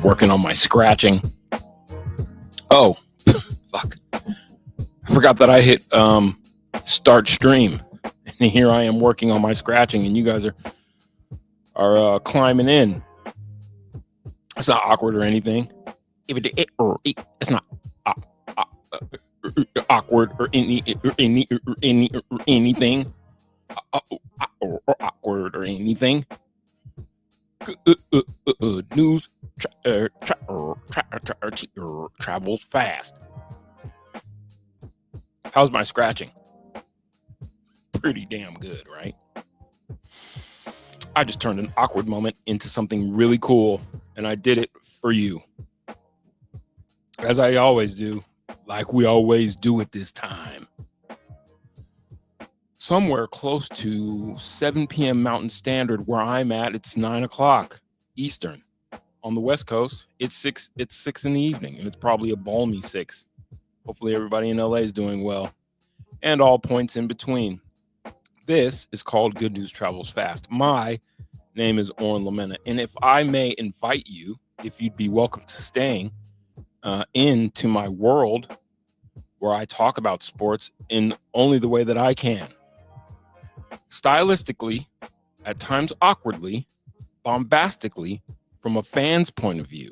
Working on my scratching. Oh, fuck. I forgot that I hit start stream. And here I am working on my scratching, and you guys are climbing in. It's not awkward or anything. It's not awkward or anything. Or awkward or anything. News travels fast. How's my scratching? Pretty damn good, right? I just turned an awkward moment into something really cool, and I did it for you. As I always do, like we always do at this time. Somewhere close to 7 p.m. Mountain Standard, where I'm at, it's 9 o'clock Eastern. On the West Coast, it's 6 in the evening, and it's probably a balmy 6. Hopefully everybody in LA is doing well, and all points in between. This is called Good News Travels Fast. My name is Oren Lamena, and if I may invite you, if you'd be welcome to staying into my world where I talk about sports in only the way that I can. Stylistically, at times awkwardly, bombastically, from a fan's point of view.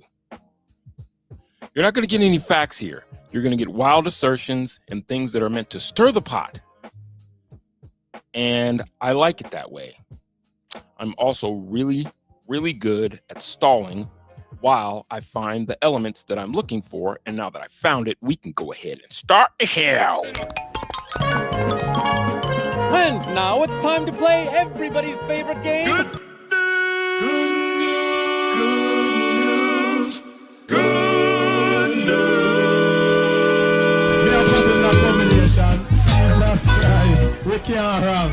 You're not going to get any facts here. You're going to get wild assertions and things that are meant to stir the pot. And I like it that way. I'm also really, really good at stalling while I find the elements that I'm looking for. And now that I found it, we can go ahead and start the show. And now it's time to play everybody's favorite game. Good news. Good news. We are putting that combination. Jesus Christ. We can't run.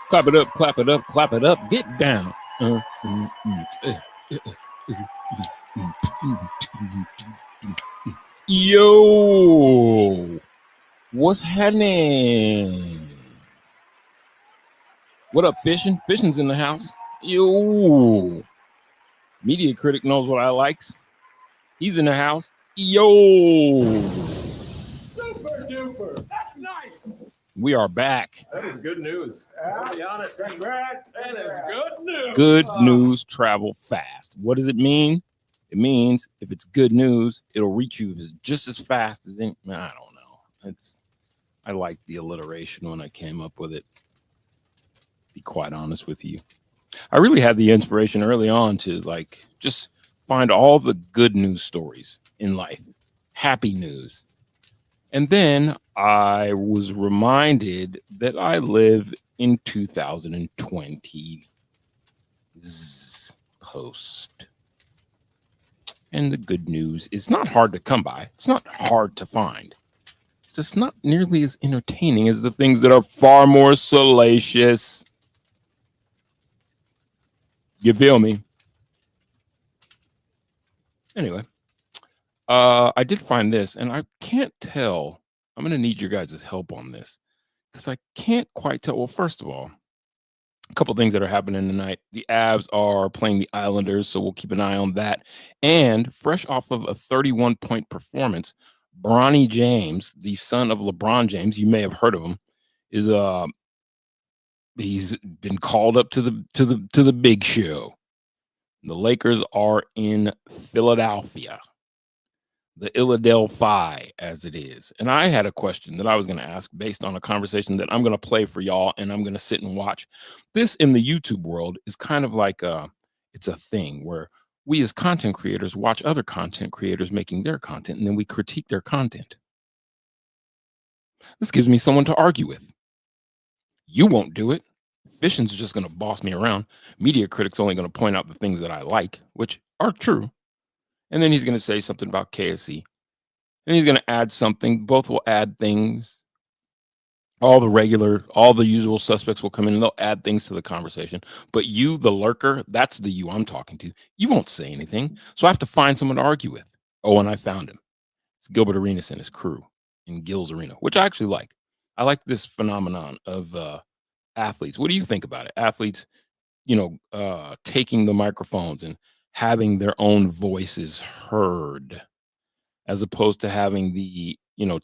Clap it up, clap it up, clap it up, get down. Yo, what's happening? What up, Fishing? Fishing's in the house. Yo, media critic knows what I likes. He's in the house. Yo, Super duper. That's nice. we are back. That is good news. I'll be honest. Congrats. That is good news. Good news travel fast. What does it mean? It means if it's good news, it'll reach you just as fast as any. I don't know. I like the alliteration when I came up with it. Be quite honest with you. I really had the inspiration early on to like just find all the good news stories in life, happy news. And then I was reminded that I live in 2020 post. And the good news is not hard to come by. It's not hard to find. It's just not nearly as entertaining as the things that are far more salacious. You feel me? Anyway, I did find this, and I can't tell. I'm going to need your guys' help on this because I can't quite tell. Well, first of all, a couple things that are happening tonight. The Avs are playing the Islanders, so we'll keep an eye on that. And fresh off of a 31-point performance, Bronny James, the son of LeBron James, you may have heard of him, is he's been called up to the big show. The Lakers are in Philadelphia, the Philadelphia, as it is. And I had a question that I was going to ask based on a conversation that I'm going to play for y'all, and I'm going to sit and watch. This in the YouTube world is kind of like it's a thing where we as content creators watch other content creators making their content, and then we critique their content. This gives me someone to argue with. You won't do it. Fission's just going to boss me around. Media Critic's only going to point out the things that I like, which are true. And then he's going to say something about KSE. And he's going to add something. Both will add things. All the usual suspects will come in and they'll add things to the conversation. But you, the lurker, that's the you I'm talking to. You won't say anything. So I have to find someone to argue with. Oh, and I found him. It's Gilbert Arenas and his crew in GIL'S Arena, which I actually like. I like this phenomenon of athletes. What do you think about it? Athletes, taking the microphones and having their own voices heard, as opposed to having the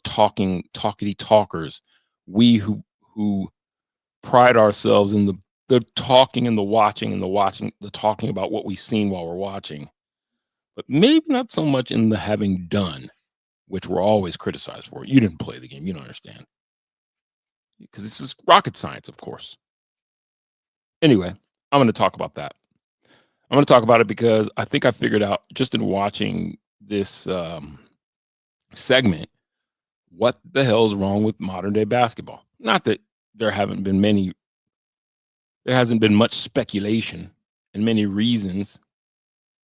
talkity talkers. We who pride ourselves in the talking and the watching the talking about what we've seen while we're watching, but maybe not so much in the having done, which we're always criticized for. You didn't play the game, you don't understand, because this is rocket science, of course. Anyway, I'm going to talk about that. I'm going to talk about it because I think I figured out just in watching this segment what the hell is wrong with modern day basketball. Not that there hasn't been much speculation and many reasons.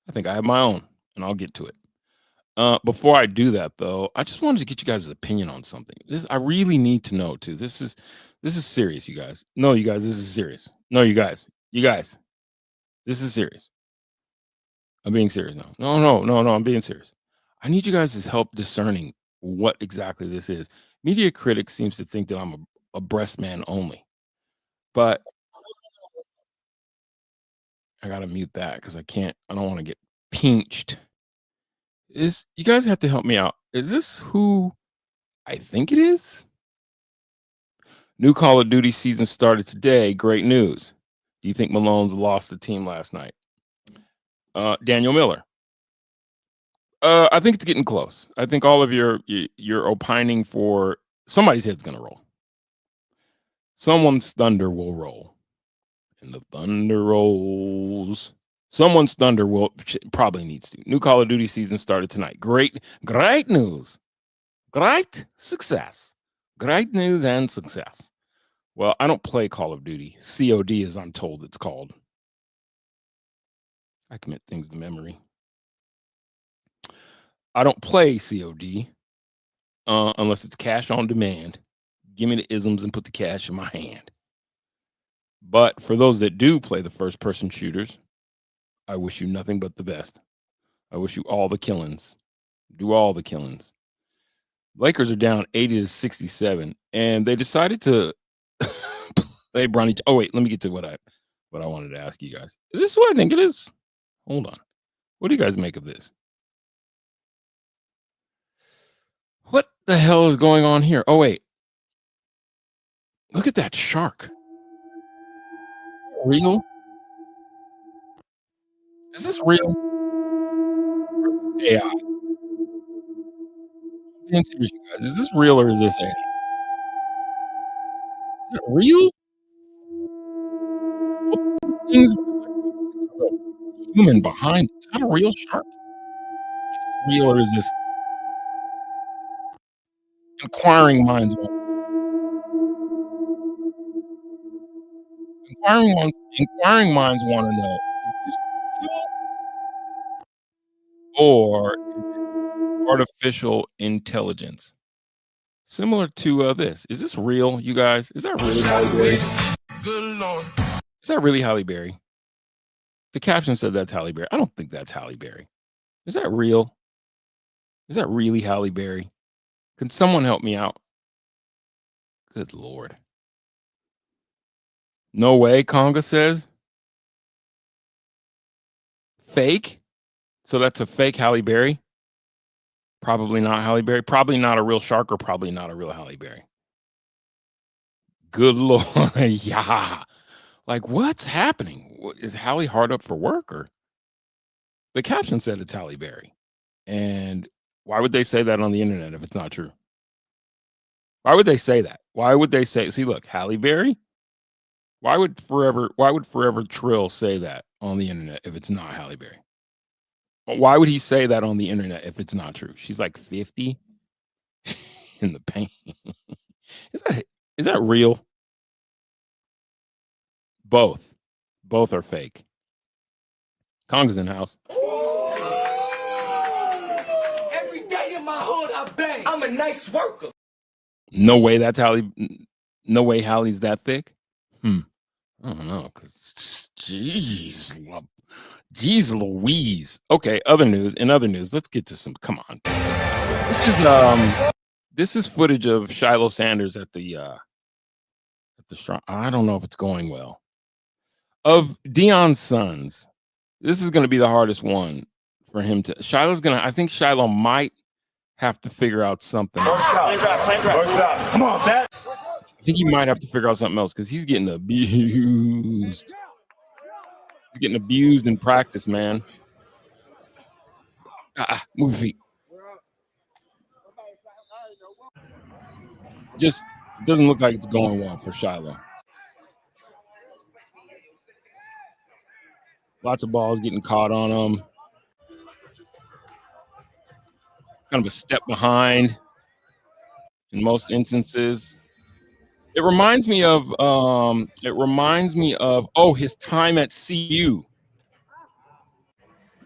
I think I have my own, and I'll get to it. Before I do that, though, I just wanted to get you guys' opinion on something. I really need to know too. This is serious, you guys. No, you guys, this is serious. No, you guys, this is serious. I'm being serious now. No, I'm being serious. I need you guys' help discerning what exactly this is. Media Critics seems to think that I'm a breast man only, but I gotta mute that because I don't want to get pinched. You guys have to help me out. Is this who I think it is? New Call of Duty season started today. Great news. Do you think Malone's lost the team last night? Daniel Miller. I think it's getting close. I think all of you're opining for somebody's head's gonna roll. Someone's thunder will roll, and the thunder rolls. Someone's thunder probably needs to. New Call of Duty season started tonight. Great news. Great success. Great news and success. Well, I don't play Call of Duty. COD, as I'm told it's called. I commit things to memory. I don't play COD unless it's cash on demand. Give me the isms and put the cash in my hand. But for those that do play the first-person shooters, I wish you nothing but the best. I wish you all the killings. Do all the killings. Lakers are down 80-67, and they decided to play Bronny. Oh wait, let me get to what I wanted to ask you guys. Is this what I think it is? Hold on. What do you guys make of this? What the hell is going on here? Oh wait. Look at that shark. Real? Is this real? AI. Being serious, you guys. Is this real or is this AI? Is it real? Things human behind. Is that a real shark? Is this real or is this inquiring minds? Inquiring minds want to know: is this real or is it artificial intelligence? Similar to this. Is this real, you guys? Is that really Halle Berry? Good Lord. Is that really Halle Berry? The caption said that's Halle Berry. I don't think that's Halle Berry. Is that real? Is that really Halle Berry? Can someone help me out? Good Lord. No way, Conga says. Fake? So that's a fake Halle Berry? Probably not Halle Berry. Probably not a real shark, or probably not a real Halle Berry. Good Lord. Yeah. Like, what's happening? Is Halle hard up for work? Or the caption said it's Halle Berry. And why would they say that on the internet if it's not true? Why would they say that? Why would they say, see, look, Halle Berry? Why would Forever Trill say that on the internet if it's not Halle Berry? Why would he say that on the internet if it's not true? She's like 50 in the paint. Is that real? Both are fake. Conga's in house. Every day in my hood, I bang. I'm a nice worker. No way that's Halle. No way Halle's that thick. I don't know, cause jeez Louise. Okay, in other news, let's get to some. Come on, this is footage of Shiloh Sanders at the shrine. I don't know if it's going well. Of Deion's sons, this is going to be the hardest one for him to. I think Shiloh might have to figure out something. Come on, Pat. I think he might have to figure out something else because he's getting abused. He's getting abused in practice, man. Move your feet. Just doesn't look like it's going well for Shiloh. Lots of balls getting caught on him. Kind of a step behind in most instances. It reminds me of his time at CU.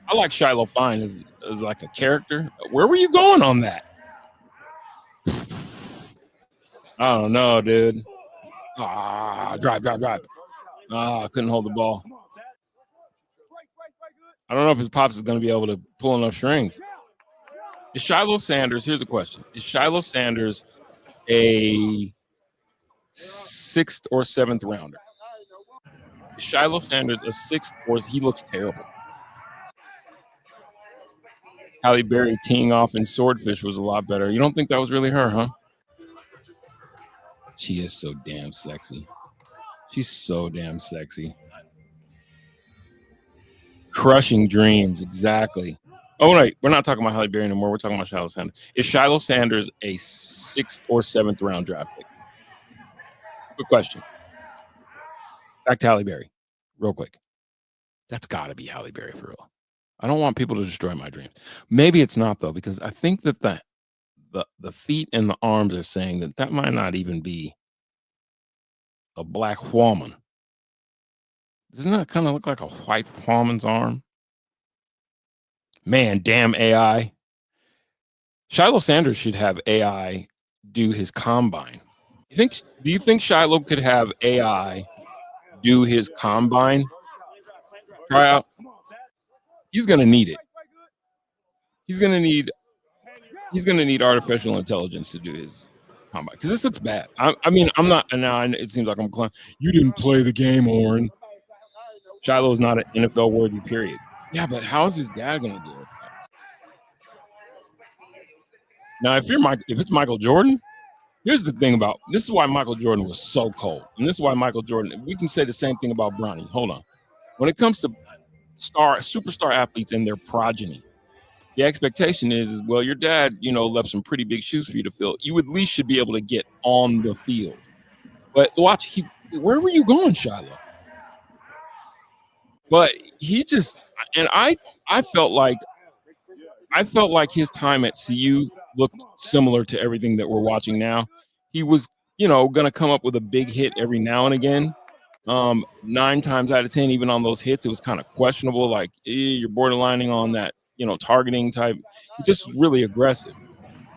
I like Shiloh fine as like a character. Where were you going on that? I don't know, dude. Drive. Couldn't hold the ball. I don't know if his pops is going to be able to pull enough strings. Is Shiloh Sanders, here's a question. Is Shiloh Sanders a 6th or 7th rounder? Is Shiloh Sanders a 6th, or he looks terrible? Halle Berry teeing off in Swordfish was a lot better. You don't think that was really her, huh? She is so damn sexy. She's so damn sexy. Crushing dreams, exactly. Oh, wait, we're not talking about Halle Berry anymore. We're talking about Shiloh Sanders. Is Shiloh Sanders a 6th or 7th round draft pick? Good question. Back to Halle Berry, real quick. That's got to be Halle Berry for real. I don't want people to destroy my dreams. Maybe it's not, though, because I think that the feet and the arms are saying that might not even be a black woman. Doesn't that kind of look like a white woman's arm? Man, damn AI. Shiloh Sanders should have AI do his combine. Do you think Shiloh could have AI do his combine tryout? He's gonna need it. He's gonna need artificial intelligence to do his combine, because this looks bad. I mean, I'm not now. It seems like I'm a clown. You didn't play the game, Oren. Shiloh is not an NFL worthy, period. Yeah, but how is his dad gonna do it? Now, if it's Michael Jordan, here's the thing about this is why Michael Jordan was so cold, and this is why Michael Jordan. We can say the same thing about Bronny. Hold on. When it comes to superstar athletes and their progeny, the expectation is, well, your dad, left some pretty big shoes for you to fill. You at least should be able to get on the field. But watch, where were you going, Shiloh? But he just, and I felt like his time at CU looked similar to everything that we're watching now. He was, going to come up with a big hit every now and again. 9 times out of 10, even on those hits, it was kind of questionable. Like, you're borderlining on that, targeting type. He's just really aggressive.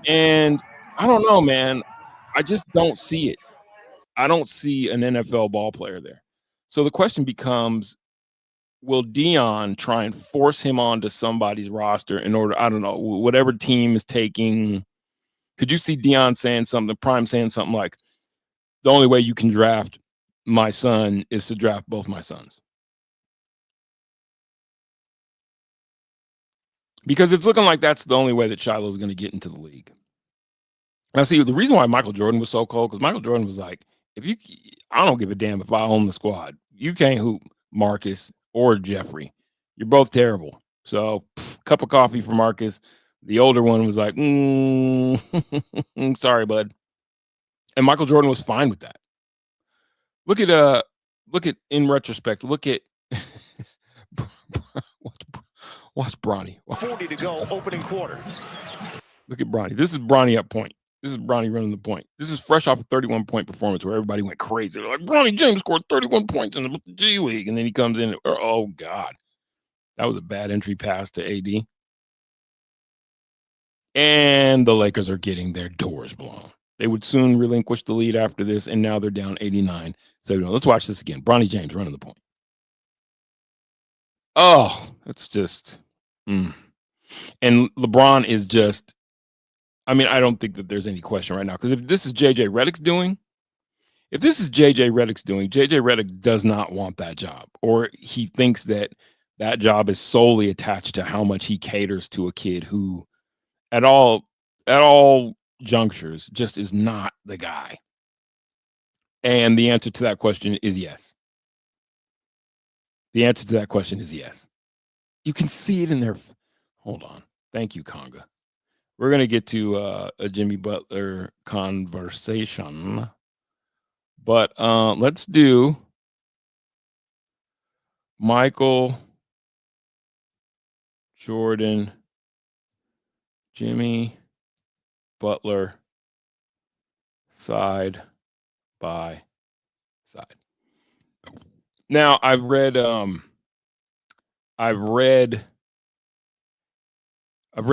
And I don't know, man. I just don't see it. I don't see an NFL ball player there. So the question becomes, will Dion try and force him onto somebody's roster in order, I don't know, whatever team is taking? Could you see Dion saying something, Prime saying something like, the only way you can draft my son is to draft both my sons? Because it's looking like that's the only way that Shiloh's going to get into the league. Now, see, the reason why Michael Jordan was so cold, because Michael Jordan was like, I don't give a damn if I own the squad. You can't hoop Marcus or Jeffrey. You're both terrible. So, cup of coffee for Marcus. The older one was like, sorry, bud. And Michael Jordan was fine with that. Look at in retrospect, look at watch Bronny. 40 to go, opening quarter. Look at Bronny. This is Bronny up point. This is Bronny running the point. This is fresh off a 31-point performance where everybody went crazy. They're like, Bronny James scored 31 points in the G League. And then he comes in. Oh, God. That was a bad entry pass to AD. And the Lakers are getting their doors blown. They would soon relinquish the lead after this, and now they're down 89. So let's watch this again. Bronny James running the point. Oh, that's just... And LeBron is just... I mean, I don't think that there's any question right now, because if this is JJ Redick's doing, JJ Redick does not want that job, or he thinks that that job is solely attached to how much he caters to a kid who at all junctures just is not the guy. And the answer to that question is yes. The answer to that question is yes. You can see it in their... Hold on. Thank you, Conga. We're going to get to a Jimmy Butler conversation. But let's do Michael, Jordan, Jimmy Butler, side by side. Now, I've read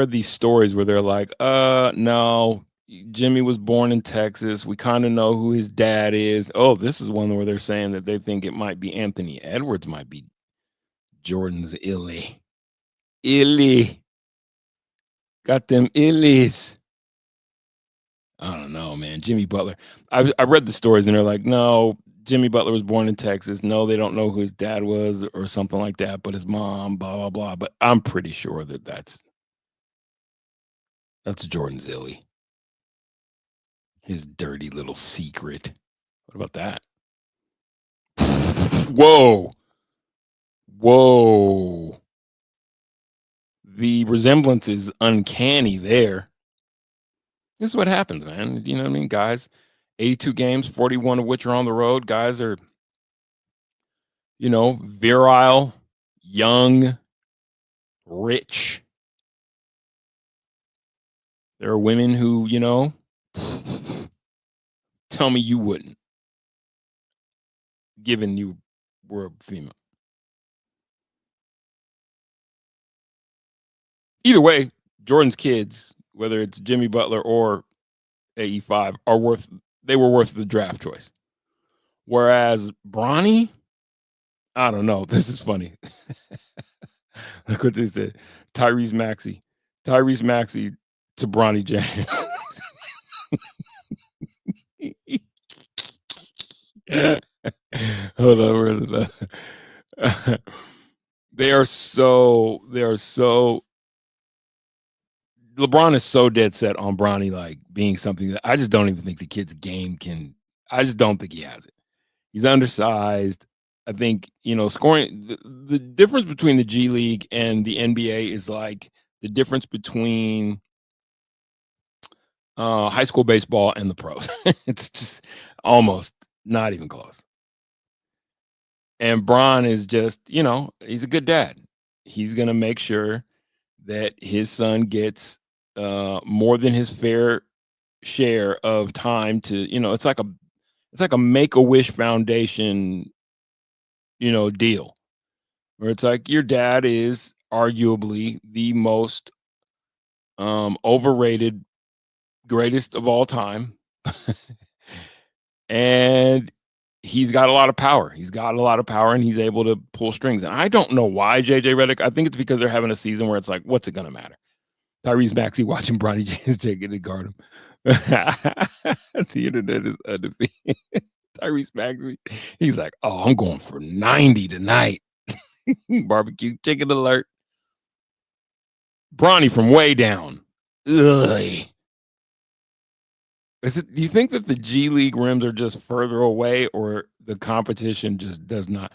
these stories where they're like, no, Jimmy was born in Texas. We kind of know who his dad is. Oh, this is one where they're saying that they think it might be Anthony Edwards, might be Jordan's illy. Got them illies. I don't know, man. Jimmy Butler. I read the stories and they're like, no, Jimmy Butler was born in Texas. No, they don't know who his dad was or something like that, but his mom, blah, blah, blah. But I'm pretty sure that that's Jordan's illy. His dirty little secret. What about that? Whoa. The resemblance is uncanny there. This is what happens, man. You know what I mean? Guys, 82 games, 41 of which are on the road. Guys are, virile, young, rich. There are women who, tell me you wouldn't, given you were a female. Either way, Jordan's kids, whether it's Jimmy Butler or AE5, they were worth the draft choice. Whereas Bronny, I don't know. This is funny. Look what they said. Tyrese Maxey to Bronny James. Hold on, where is it? They are so LeBron is so dead set on Bronny like being something that I just don't even think the kid's game can. I just don't think he has it. He's undersized. I think, scoring the difference between the G League and the NBA is like the difference between high school baseball and the pros. It's just almost not even close. And Bron is just, he's a good dad. He's going to make sure that his son gets more than his fair share of time to, it's like a Make-A-Wish Foundation, deal where it's like your dad is arguably the most overrated, greatest of all time. And he's got a lot of power. He's got a lot of power, and he's able to pull strings. And I don't know why JJ Redick. I think it's because they're having a season where it's like, what's it gonna matter? Tyrese Maxey watching Bronny James taking to guard him. The internet is undefeated. Tyrese Maxey, he's like, oh, I'm going for 90 tonight. Barbecue chicken alert. Bronny from way down. Ugh. Do you think that the G League rims are just further away, or the competition just does not?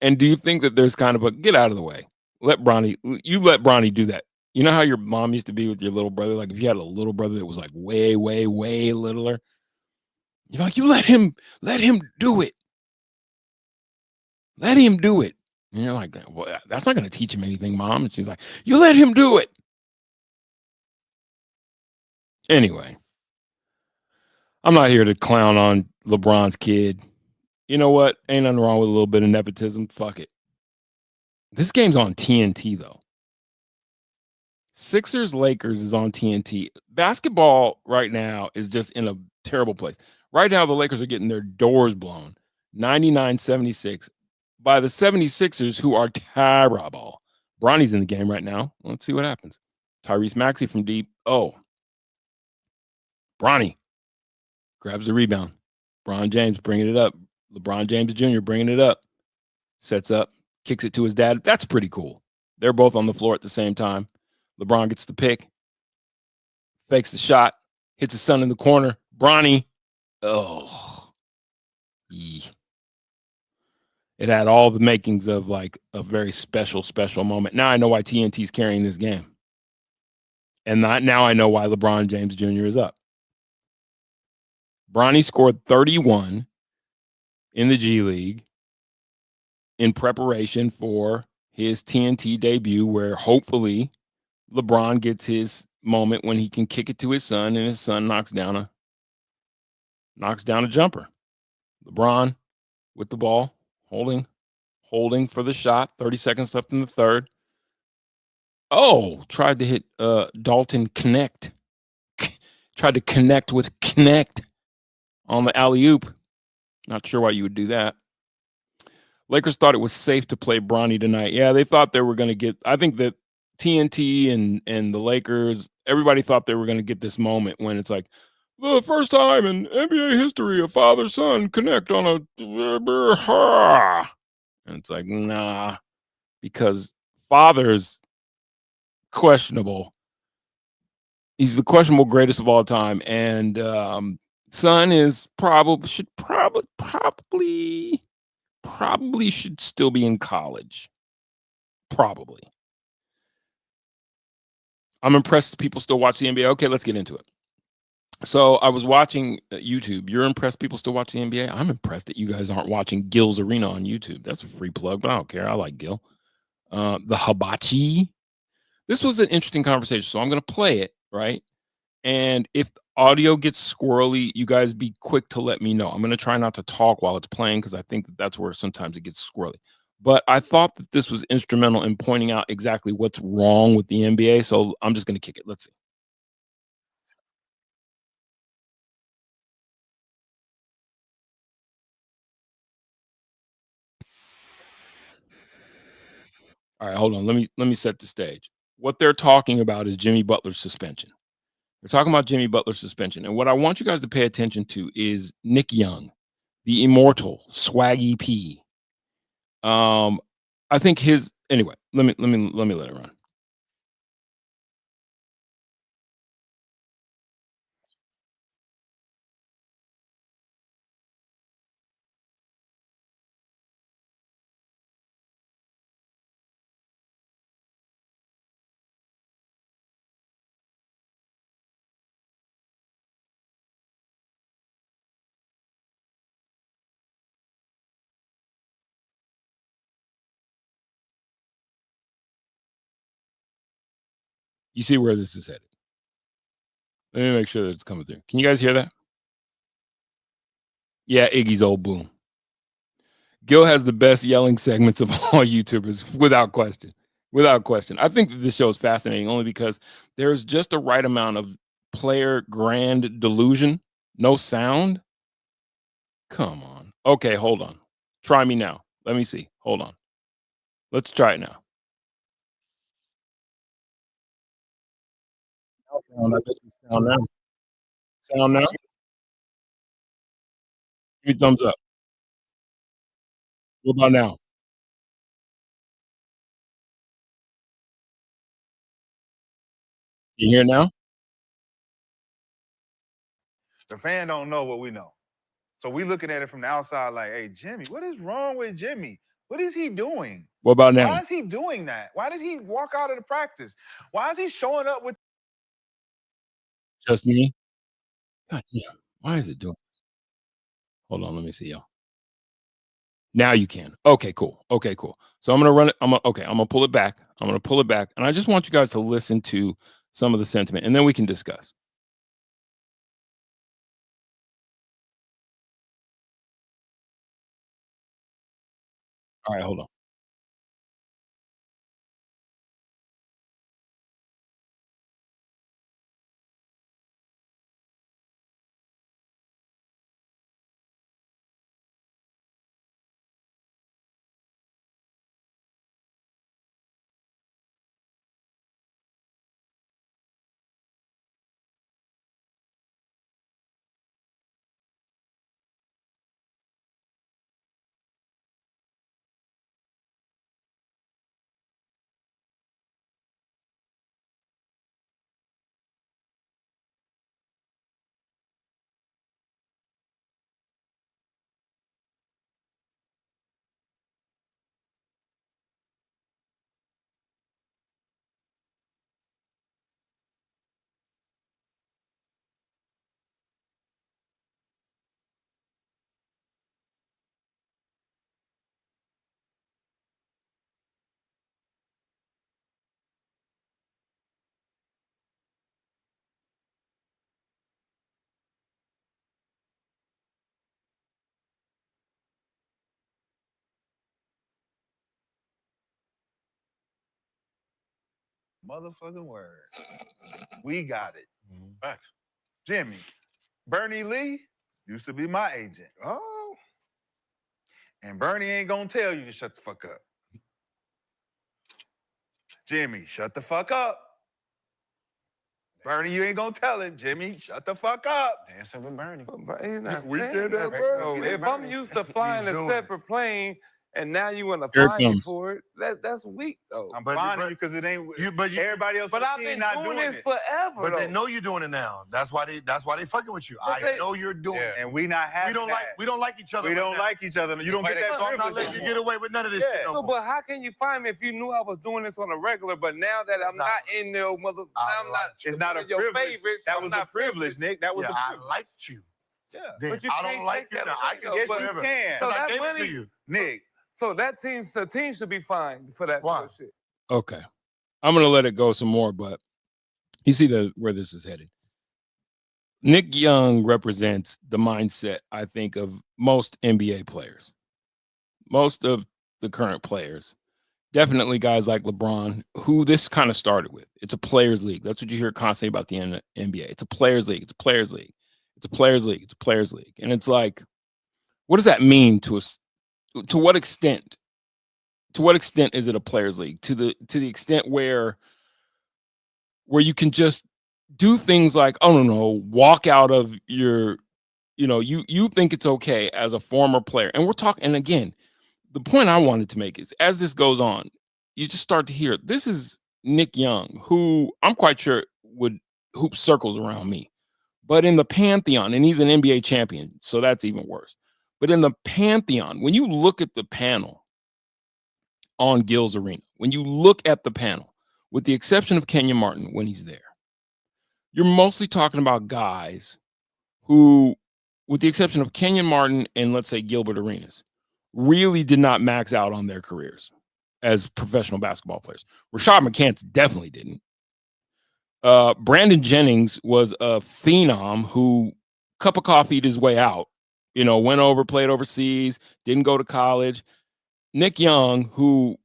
And do you think that there's kind of a get out of the way? Let Bronny do that. You know how your mom used to be with your little brother? Like if you had a little brother that was like way, way, way littler, you're like, you let him do it. Let him do it. And you're like, well, that's not going to teach him anything, Mom. And she's like, you let him do it. Anyway, I'm not here to clown on LeBron's kid. You know what? Ain't nothing wrong with a little bit of nepotism. Fuck it. This game's on TNT, though. Sixers Lakers is on TNT. Basketball right now is just in a terrible place. Right now, the Lakers are getting their doors blown 99-76 by the 76ers, who are terrible. Bronny's in the game right now. Let's see what happens. Tyrese Maxey from deep. Oh. Bronny grabs the rebound. LeBron James bringing it up. LeBron James Jr. bringing it up. Sets up, kicks it to his dad. That's pretty cool. They're both on the floor at the same time. LeBron gets the pick. Fakes the shot. Hits his son in the corner. Bronny. Oh. It had all the makings of like a very special moment. Now I know why TNT's carrying this game. And now I know why LeBron James Jr. is up. Bronny scored 31 in the G League in preparation for his TNT debut, where hopefully LeBron gets his moment when he can kick it to his son, and his son knocks down a jumper. LeBron with the ball, holding for the shot. 30 seconds left in the third. Oh, tried to hit Dalton Connect. Tried to connect with Connect on the alley-oop. Not sure why you would do that. Lakers thought it was safe to play Bronny tonight. Yeah, they thought they were going to get, I think that TNT and the Lakers, everybody thought they were going to get this moment when it's like, the first time in NBA history a father-son connect on a, and it's like, nah, because father's questionable. He's the questionable greatest of all time, and son is probably should still be in college. Probably. I'm impressed people still watch the NBA. Okay, let's get into it. So I was watching YouTube. You're impressed people still watch the NBA? I'm impressed that you guys aren't watching GIL'S Arena on YouTube. That's a free plug, but I don't care. I like Gil. The hibachi. This was an interesting conversation, so I'm going to play it, right? And if the audio gets squirrely, you guys be quick to let me know. I'm going to try not to talk while it's playing because I think that that's where sometimes it gets squirrely. But I thought that this was instrumental in pointing out exactly what's wrong with the NBA, so I'm just going to kick it. Let's see. All right, hold on. Let me set the stage. What they're talking about is Jimmy Butler's suspension. They're talking about Jimmy Butler's suspension. And what I want you guys to pay attention to is Nick Young, the immortal Swaggy P. I think anyway, let me let it run. You see where this is headed. Let me make sure that it's coming through. Can you guys hear that? Yeah, Iggy's old boom. Gil has the best yelling segments of all YouTubers, without question. Without question. I think that this show is fascinating only because there's just a right amount of player grand delusion. No sound. Come on. Okay, hold on. Try me now. Let me see. Hold on. Let's try it now. Sound, I guess we sound now. Sound now? Give me thumbs up. What about now? You hear now? The fan don't know what we know. So we looking at it from the outside like, hey, Jimmy, what is wrong with Jimmy? What is he doing? What about now? Why is he doing that? Why did he walk out of the practice? Why is he showing up with Just me? God damn. Why is it doing? Hold on, let me see y'all. Now you can. Okay, cool. Okay, cool. So I'm gonna run it. I'm gonna pull it back. I'm gonna pull it back, and I just want you guys to listen to some of the sentiment, and then we can discuss. All right, hold on. motherfucking word? We got it. Facts. Jimmy, Bernie Lee used to be my agent. Oh. And Bernie ain't gonna tell you to shut the fuck up. Jimmy, shut the fuck up. Bernie, you ain't gonna tell him. Jimmy, shut the fuck up. Dancing with Bernie. He's not We saying did that, that, bro. bro. If I'm used to flying a separate plane and now you want to Here it fine me comes. for it, that's weak though. I'm But- finding but- you because it ain't but everybody else. But on the I've team been not doing this it. forever. But they though. know you're doing it now. That's why they fucking with you. But they- know you're doing it. And we not having We don't like each other. We right don't now. like each other. You don't get that So I'm not privilege letting you no get more. away with none of this Yeah. shit. No So, more. but how can you find me if you knew I was doing this on a regular? But now that I'm not in there, mother, I'm not. It's not a your privilege. favorite. That I'm was a not privilege, Nick. That was Yeah, a I privilege. liked you. Yeah. Then But you I can't don't like take you that now. away, I can though, get but- whatever. can. So I that gave it money- to you. Nick. So the team should be fine for that Why? bullshit. Okay, I'm gonna let it go some more, but you see where this is headed. Nick Young represents the mindset, I think, of most NBA players, most of the current players. Definitely guys like LeBron, who this kind of started with. It's a players' league. That's what you hear constantly about the NBA. It's a players' league. It's a players' league. It's a players' league. It's a players' league. And it's like, what does that mean to us? To what extent? To what extent is it a players' league? To the extent where you can just do things like, oh no, walk out of your, you think it's okay as a former player. And we're talking, and again, the point I wanted to make is as this goes on, you just start to hear this is Nick Young, who I'm quite sure would hoop circles around me. But in the pantheon, and he's an NBA champion, so that's even worse. But in the pantheon, when you look at the panel on GIL'S Arena, when you look at the panel, with the exception of Kenyon Martin when he's there, you're mostly talking about guys who, with the exception of Kenyon Martin and let's say Gilbert Arenas, really did not max out on their careers as professional basketball players. Rashad McCants definitely didn't. Brandon Jennings was a phenom who cup of coffee'd his way out, went over, played overseas, didn't go to college. Nick Young, who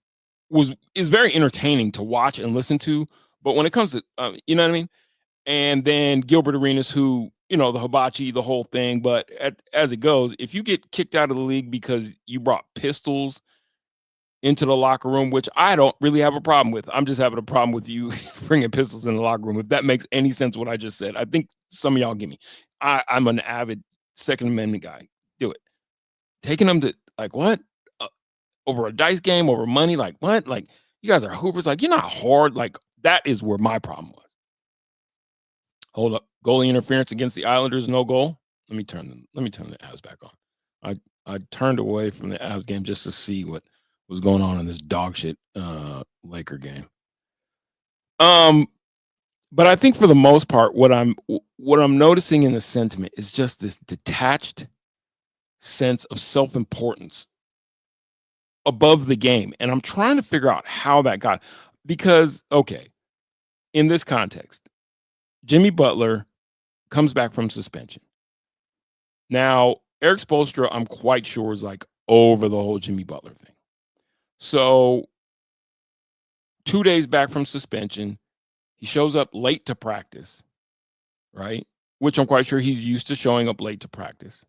is very entertaining to watch and listen to, but when it comes to, you know what I mean? And then Gilbert Arenas, who the hibachi, the whole thing. But as it goes, if you get kicked out of the league because you brought pistols into the locker room, which I don't really have a problem with. I'm just having a problem with you bringing pistols in the locker room. If that makes any sense, what I just said, I think some of y'all get me. I'm an avid Second Amendment guy. Do it. Taking them to like what? Over a dice game, over money, like what? Like you guys are hoopers. Like you're not hard. Like that is where my problem was. Hold up, goalie interference against the Islanders, no goal. Let me turn the Avs back on. I turned away from the Avs game just to see what was going on in this dog shit Laker game. But I think for the most part, what I'm noticing in the sentiment is just this detached sense of self-importance above the game. And I'm trying to figure out how that got, because, okay, in this context, Jimmy Butler comes back from suspension. Now, Eric Spoelstra, I'm quite sure, is like over the whole Jimmy Butler thing. So 2 days back from suspension, he shows up late to practice, right? Which I'm quite sure he's used to showing up late to practice.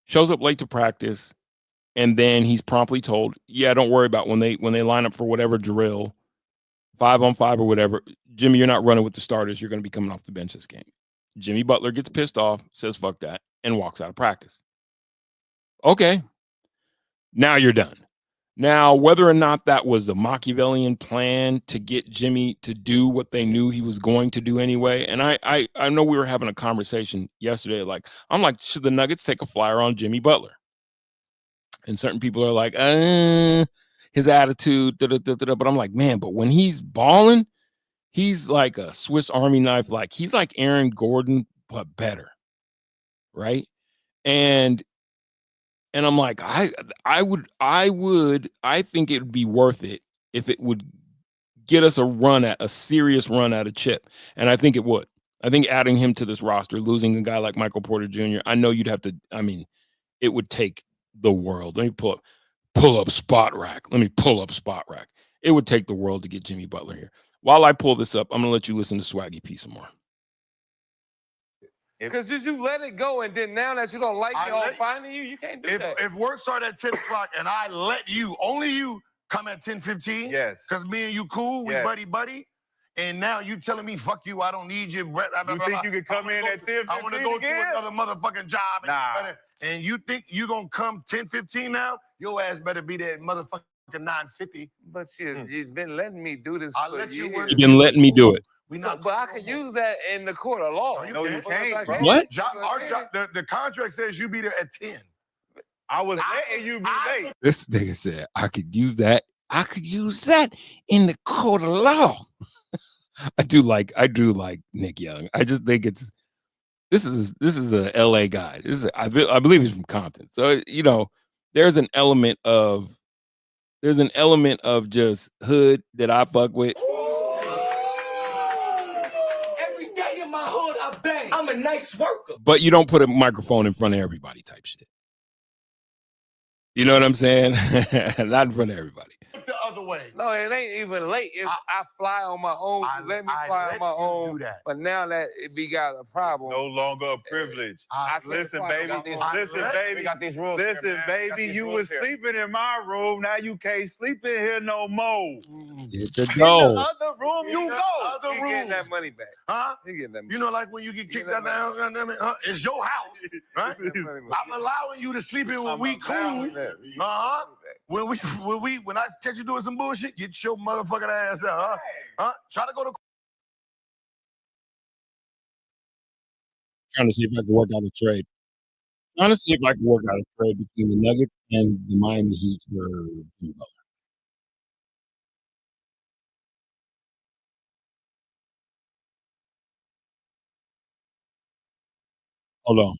Shows up late to practice, and then he's promptly told, yeah, don't worry about when they line up for whatever drill, 5-on-5 or whatever, Jimmy, you're not running with the starters. You're going to be coming off the bench this game. Jimmy Butler gets pissed off, says fuck that, and walks out of practice. Okay. Now you're done. Now, whether or not that was a Machiavellian plan to get Jimmy to do what they knew he was going to do anyway, and I know we were having a conversation yesterday, like, I'm like, should the Nuggets take a flyer on Jimmy Butler? And certain people are like, his attitude, but I'm like, man, but when he's balling, he's like a Swiss Army knife. Like he's like Aaron Gordon, but better. Right. And I'm like, I think it would be worth it if it would get us a serious run at a chip. And I think it would. I think adding him to this roster, losing a guy like Michael Porter Jr., I know you'd have to, it would take the world. Let me pull up Spot Rack. It would take the world to get Jimmy Butler here. While I pull this up, I'm gonna let you listen to Swaggy P some more. Because did you let it go, and then now that you don't like it all finding you can't do that. If work started at 10 o'clock and I let you, only you come at 10:15, Yes. because me and you cool, we Yes. buddy, and now you telling me, fuck you, I don't need you. You think you could come in at 10:15 I want to go again? to another motherfucking job. Nah. And you think you going to come 10:15 now? Your ass better be there at motherfucking 9:50. But you've been letting me do this I'll for let you years. win. You've been letting me do it. But I can use that in the court of law. No, you can't. Bro. What? The contract says you be there at 10. I was letting you be late. This nigga said I could use that. I could use that in the court of law. I do like Nick Young. I just think this is a LA guy. I believe he's from Compton. So there's an element of just hood that I fuck with. Every day in my hood, I bang. I'm a nice worker. But you don't put a microphone in front of everybody type shit. You know what I'm saying? Not in front of everybody. Look the other way. No, it ain't even late. If I fly on my own, let me fly on my own. Do that. But now that we got a problem, No longer a privilege. Listen, baby. Listen, baby. We got these rules. Listen, baby. You was sleeping in my room. Now you can't sleep in here no more. Hit the In the door. other room you go. Other he room. getting that money back. Huh? He getting that money. You know, like when you get kicked out of the house, it's your house, right? I'm allowing you to sleep in when we cool. When I catch you doing some bullshit, get your motherfucking ass out, huh? Try to go to. Trying to see if I can work out a trade. Between the Nuggets and the Miami Heat for Jimmy Butler. Hold on.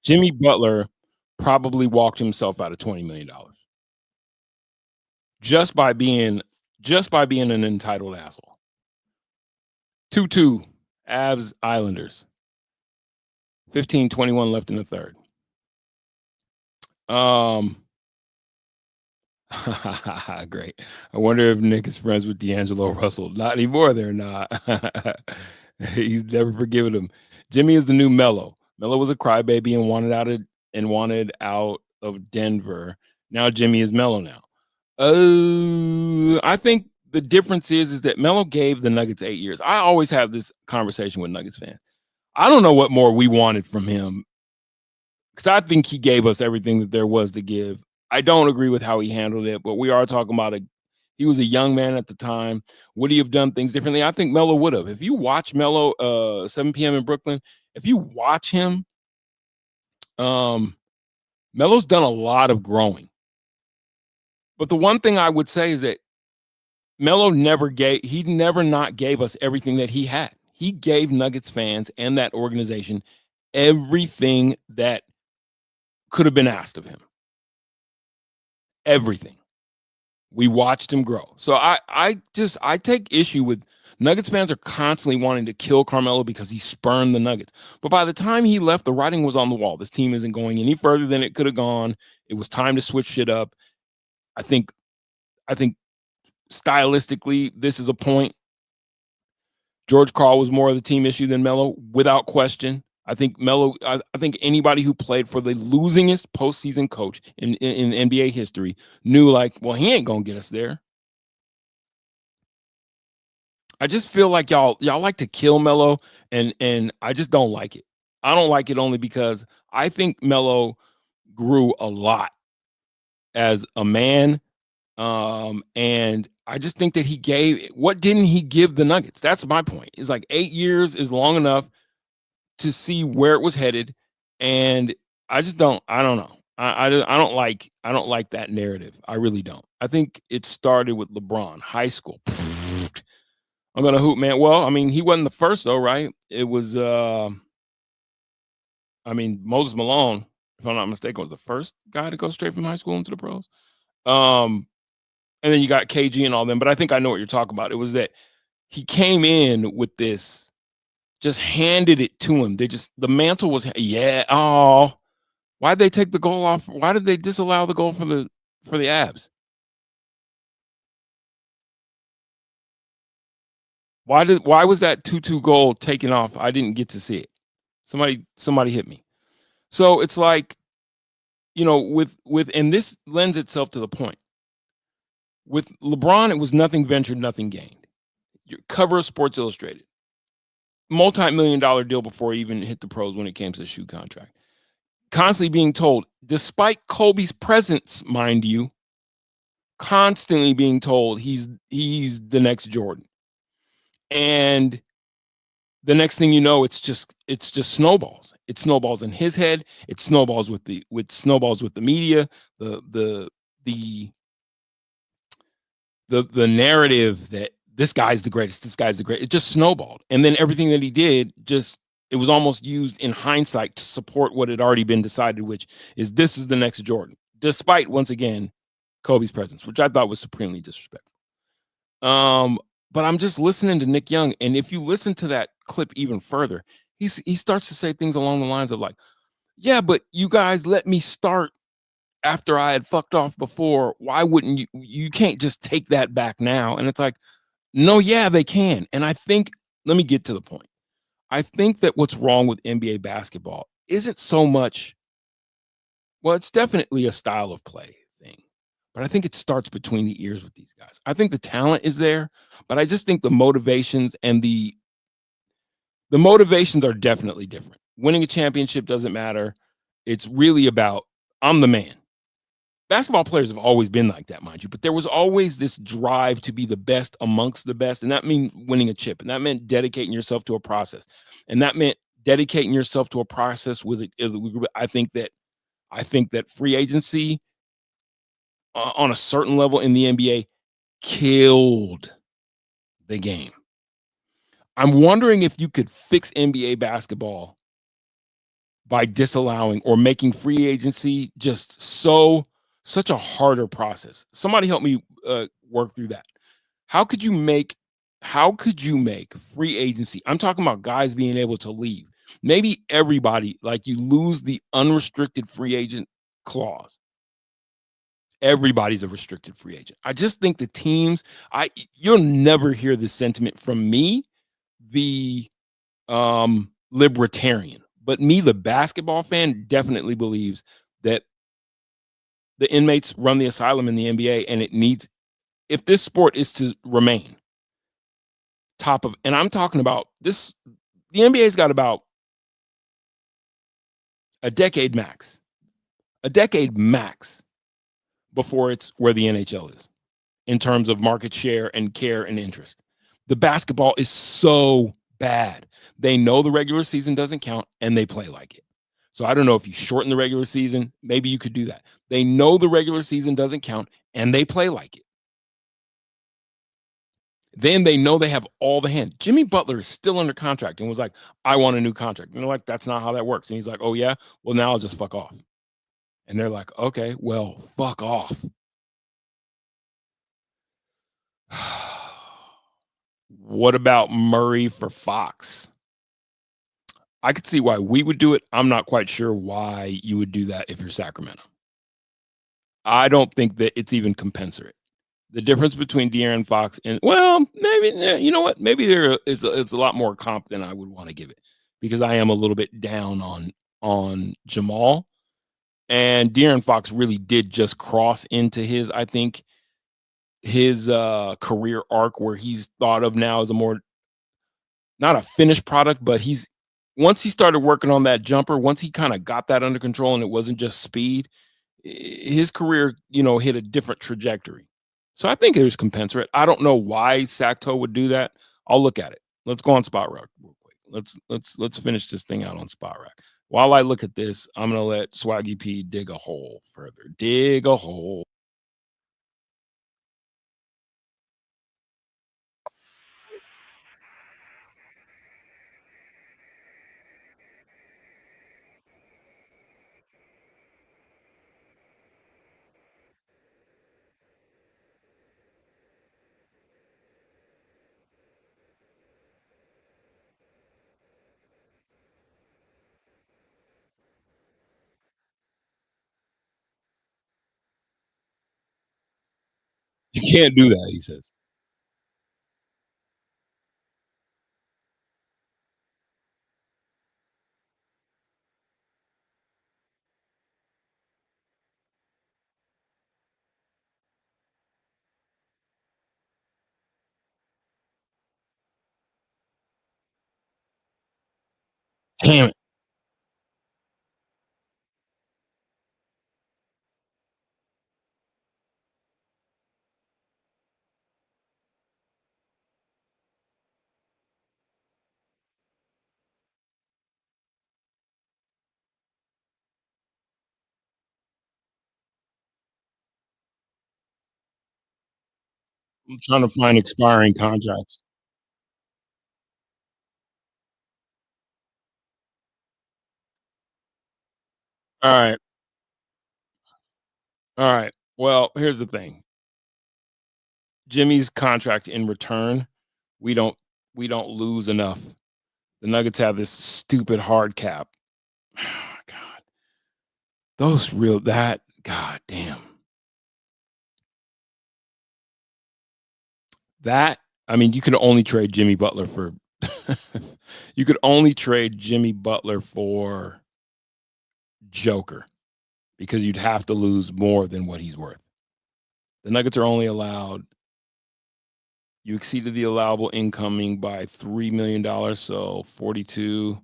Jimmy Butler probably walked himself out of $20 million just by being an entitled asshole. 2-2, Avs Islanders. 15-21 left in the third. Great. I wonder if Nick is friends with D'Angelo Russell. Not anymore. They're not. He's never forgiven him. Jimmy is the new Melo. Melo was a crybaby and wanted out of Denver. Now Jimmy is Melo now. I think the difference is that Melo gave the Nuggets 8 years. I always have this conversation with Nuggets fans. I don't know what more we wanted from him, because I think he gave us everything that there was to give. I don't agree with how he handled it, but we are talking about he was a young man at the time. Would he have done things differently? I think Melo would have. If you watch Melo 7 p.m. in Brooklyn, if you watch him, Melo's done a lot of growing. But the one thing I would say is that Melo never not gave us everything that he had. He gave Nuggets fans and that organization everything that could have been asked of him. Everything. We watched him grow. So I take issue with Nuggets fans are constantly wanting to kill Carmelo because he spurned the Nuggets. But by the time he left, the writing was on the wall. This team isn't going any further than it could have gone. It was time to switch shit up. I think stylistically, this is a point. George Karl was more of the team issue than Melo, without question. I think Melo. I think anybody who played for the losingest postseason coach in NBA history knew, like, well, he ain't gonna get us there. I just feel like y'all like to kill Melo, and I just don't like it. I don't like it only because I think Melo grew a lot as a man, and I just think that what didn't he give the Nuggets? That's my point. It's like 8 years is long enough to see where it was headed, and I don't know. I don't like that narrative. I really don't. I think it started with LeBron, high school. I'm gonna hoop, man. Well, I mean, he wasn't the first though, right? It was Moses Malone, if I'm not mistaken, was the first guy to go straight from high school into the pros. And then you got KG and all them, but I think I know what you're talking about. It was that he came in with this, just handed it to him. The mantle was, why'd they take the goal off? Why did they disallow the goal for the Avs? Why was that 2-2 goal taken off? I didn't get to see it. Somebody hit me. So it's like, and this lends itself to the point. With LeBron, it was nothing ventured, nothing gained. Your cover of Sports Illustrated. Multi-million-dollar deal before he even hit the pros when it came to the shoe contract. Constantly being told, despite Kobe's presence, mind you, constantly being told he's the next Jordan. And the next thing you know, it's just snowballs. It snowballs in his head. It snowballs with the media, the narrative that this guy's the greatest. This guy's the greatest. It just snowballed. And then everything that he did, it was almost used in hindsight to support what had already been decided, which is this is the next Jordan, despite, once again, Kobe's presence, which I thought was supremely disrespectful. But I'm just listening to Nick Young, and if you listen to that clip even further, he starts to say things along the lines of like, yeah, but you guys let me start after I had fucked off before. Why wouldn't you can't just take that back now? And it's like, no, yeah, they can. And I think, let me get to the point. I think that what's wrong with NBA basketball isn't so much, well, it's definitely a style of play thing, but I think it starts between the ears with these guys. I think the talent is there, but I just think the motivations and the motivations are definitely different. Winning a championship doesn't matter. It's really about, I'm the man. Basketball players have always been like that, mind you, but there was always this drive to be the best amongst the best, and that means winning a chip, and that meant dedicating yourself to a process, and that meant dedicating yourself to a process with it. I think that free agency on a certain level in the NBA killed the game. I'm wondering if you could fix NBA basketball by disallowing or making free agency just such a harder process. Somebody help me work through that. How could you make free agency? I'm talking about guys being able to leave. Maybe everybody, like you lose the unrestricted free agent clause. Everybody's a restricted free agent. I just think the teams, you'll never hear this sentiment from me, the libertarian, but me, the basketball fan, definitely believes that the inmates run the asylum in the NBA, and it needs, if this sport is to remain top of, and I'm talking about this, the NBA's got about a decade max before it's where the NHL is in terms of market share and care and interest. The basketball is so bad. They know the regular season doesn't count and they play like it. So I don't know if you shorten the regular season, maybe you could do that. They know the regular season doesn't count and they play like it. Then they know they have all the hand. Jimmy Butler is still under contract and was like, I want a new contract. And they're like, that's not how that works. And he's like, oh yeah, well now I'll just fuck off. And they're like, okay, well, fuck off. What about Murray for Fox? I could see why we would do it. I'm not quite sure why you would do that if you're Sacramento. I don't think that it's even commensurate. The difference between De'Aaron Fox and, well, maybe, you know what? Maybe there is a lot more comp than I would want to give it, because I am a little bit down on Jamal. And De'Aaron Fox really did just cross into his, I think, his career arc where he's thought of now as a more, not a finished product, but once he started working on that jumper, once he kind of got that under control and it wasn't just speed, his career, hit a different trajectory. So I think it was commensurate. I don't know why Sacto would do that. I'll look at it. Let's go on Spot Rack real quick. Let's finish this thing out on Spot Rack. While I look at this, I'm gonna let Swaggy P dig a hole further. Dig a hole. You can't do that, he says. Damn it. I'm trying to find expiring contracts. All right. All right. Well, here's the thing. Jimmy's contract in return, we don't lose enough. The Nuggets have this stupid hard cap. God. God damn. That, I mean, you could only trade Jimmy Butler for you could only trade Jimmy Butler for Joker, because you'd have to lose more than what he's worth. The Nuggets are only allowed, you exceeded the allowable incoming by $3 million, so 42,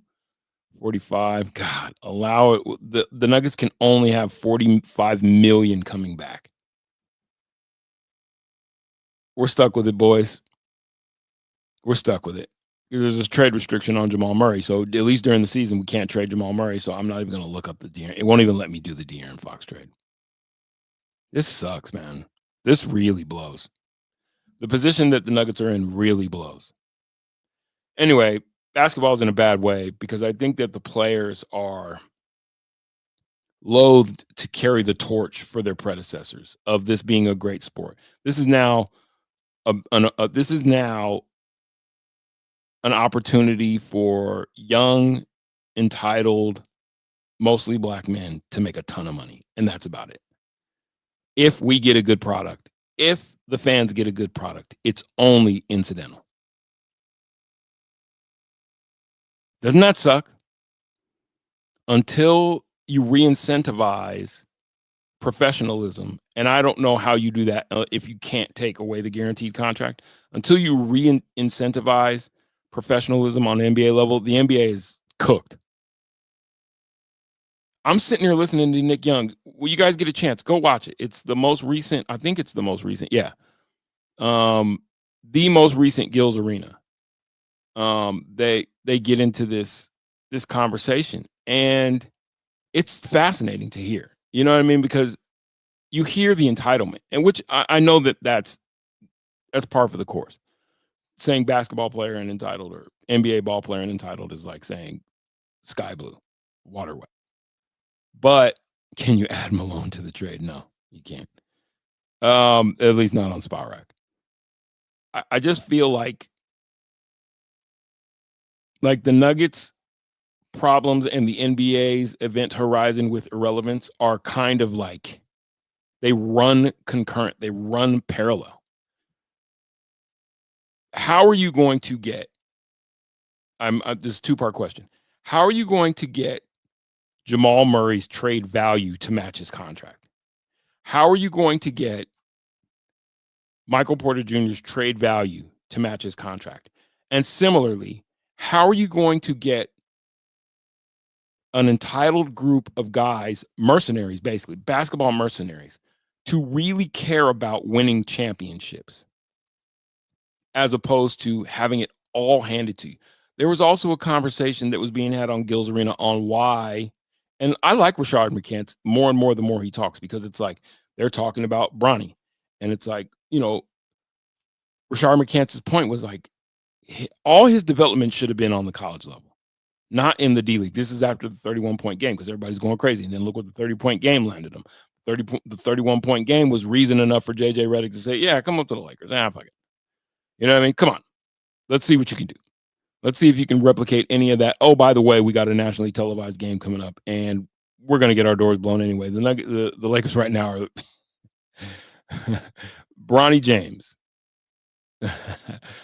45. God, allow it. The Nuggets can only have 45 million coming back. We're stuck with it, boys. We're stuck with it. There's this trade restriction on Jamal Murray, so at least during the season we can't trade Jamal Murray. So I'm not even going to look up the De'Aaron. It won't even let me do the De'Aaron Fox trade. This sucks, man. This really blows. The position that the Nuggets are in really blows. Anyway, basketball is in a bad way because I think that the players are loathed to carry the torch for their predecessors of this being a great sport. This is now this is now an opportunity for young, entitled, mostly black men to make a ton of money, and that's about it. If we get a good product, if the fans get a good product, it's only incidental. Doesn't that suck? Until you re-incentivize professionalism, and I don't know how you do that if you can't take away the guaranteed contract. Until you re-incentivize professionalism on the NBA level, the NBA is cooked. I'm sitting here listening to Nick Young. Will you guys get a chance? Go watch it. It's the most recent. I think it's the most recent. Yeah. The most recent GIL'S Arena. They get into this conversation, and it's fascinating to hear. You know what I mean? Because you hear the entitlement, and which I know that's par for the course. Saying basketball player and entitled, or NBA ball player and entitled, is like saying sky blue, water wet. But can you add Malone to the trade? No, you can't. At least not on Spot Rack. I just feel like the Nuggets problems and the NBA's event horizon with irrelevance are kind of like they run concurrent, they run parallel. How are you going to get this is a two-part question. How are you going to get Jamal Murray's trade value to match his contract? How are you going to get Michael Porter Jr.'s trade value to match his contract? And similarly, how are you going to get an entitled group of guys, mercenaries, basically, basketball mercenaries, to really care about winning championships as opposed to having it all handed to you? There was also a conversation that was being had on GIL'S Arena on why, and I like Rashard McCants more and more the more he talks, because it's like they're talking about Bronny, and it's like, you know, Rashard McCants' point was like all his development should have been on the college level, not in the D League. This is after the 31-point game because everybody's going crazy, and then look what the 30-point game landed him. The 31-point game was reason enough for JJ Redick to say, "Yeah, come up to the Lakers. Fuck it." You know what I mean? Come on, let's see what you can do. Let's see if you can replicate any of that. Oh, by the way, we got a nationally televised game coming up, and we're going to get our doors blown anyway. The Lakers right now are Bronny James,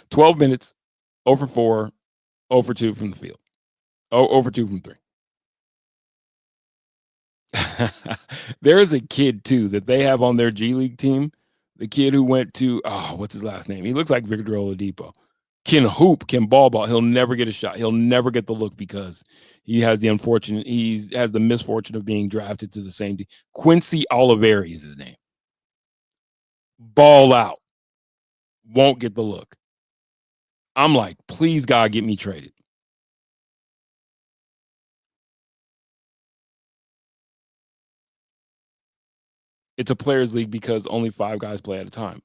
12 minutes, 0 for 4, 0 for 2 from the field, 0 for 2 from 3. There is a kid, too, that they have on their G League team. The kid who went to, what's his last name? He looks like Victor Oladipo. Can hoop, can ball. He'll never get a shot. He'll never get the look because he has the misfortune of being drafted to the same team. Quincy Oliveri is his name. Ball out. Won't get the look. I'm like, please, God, get me traded. It's a players league because only 5 guys play at a time.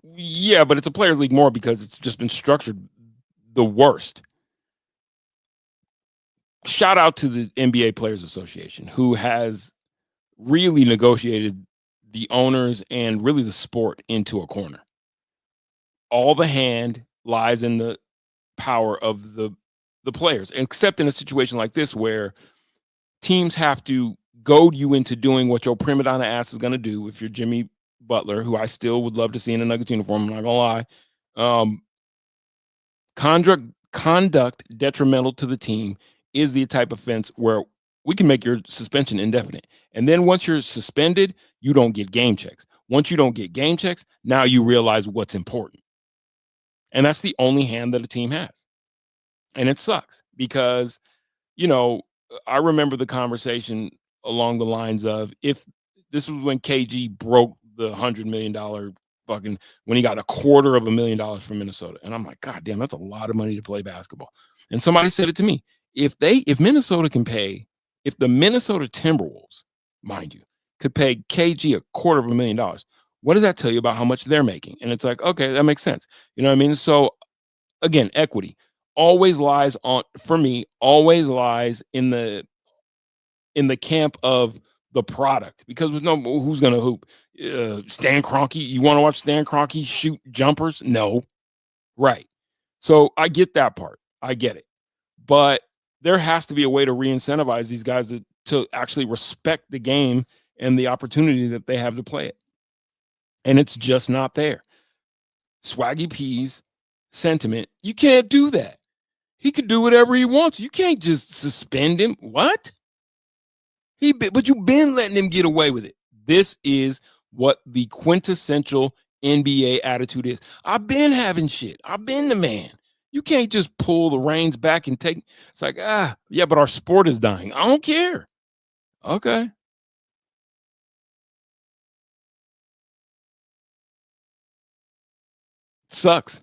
Yeah, but it's a players league more because it's just been structured the worst. Shout out to the NBA Players Association, who has really negotiated the owners and really the sport into a corner. All the hand lies in the power of the players, except in a situation like this where teams have to goad you into doing what your prima donna ass is going to do. If you're Jimmy Butler, who I still would love to see in a Nuggets uniform, I'm not gonna lie. Conduct detrimental to the team is the type of offense where we can make your suspension indefinite. And then once you're suspended, you don't get game checks. Once you don't get game checks, now you realize what's important. And that's the only hand that a team has. And it sucks because, you know, I remember the conversation along the lines of, if this was when KG broke the $100 million fucking, when he got $250,000 from Minnesota. And I'm like, God damn, that's a lot of money to play basketball. And somebody said it to me. If Minnesota can pay, if the Minnesota Timberwolves, mind you, could pay KG $250,000, what does that tell you about how much they're making? And it's like, okay, that makes sense. You know what I mean? So again, equity always lies in the camp of the product, because with no, who's going to hoop? Stan Kroenke. You want to watch Stan Kroenke shoot jumpers? No. Right. So I get that part. I get it. But there has to be a way to re-incentivize these guys to actually respect the game and the opportunity that they have to play it. And it's just not there. Swaggy P's sentiment, you can't do that. He can do whatever he wants. You can't just suspend him. What? But you've been letting him get away with it. This is what the quintessential NBA attitude is. I've been having shit. I've been the man. You can't just pull the reins back and take. It's like, yeah, but our sport is dying. I don't care. Okay. Sucks.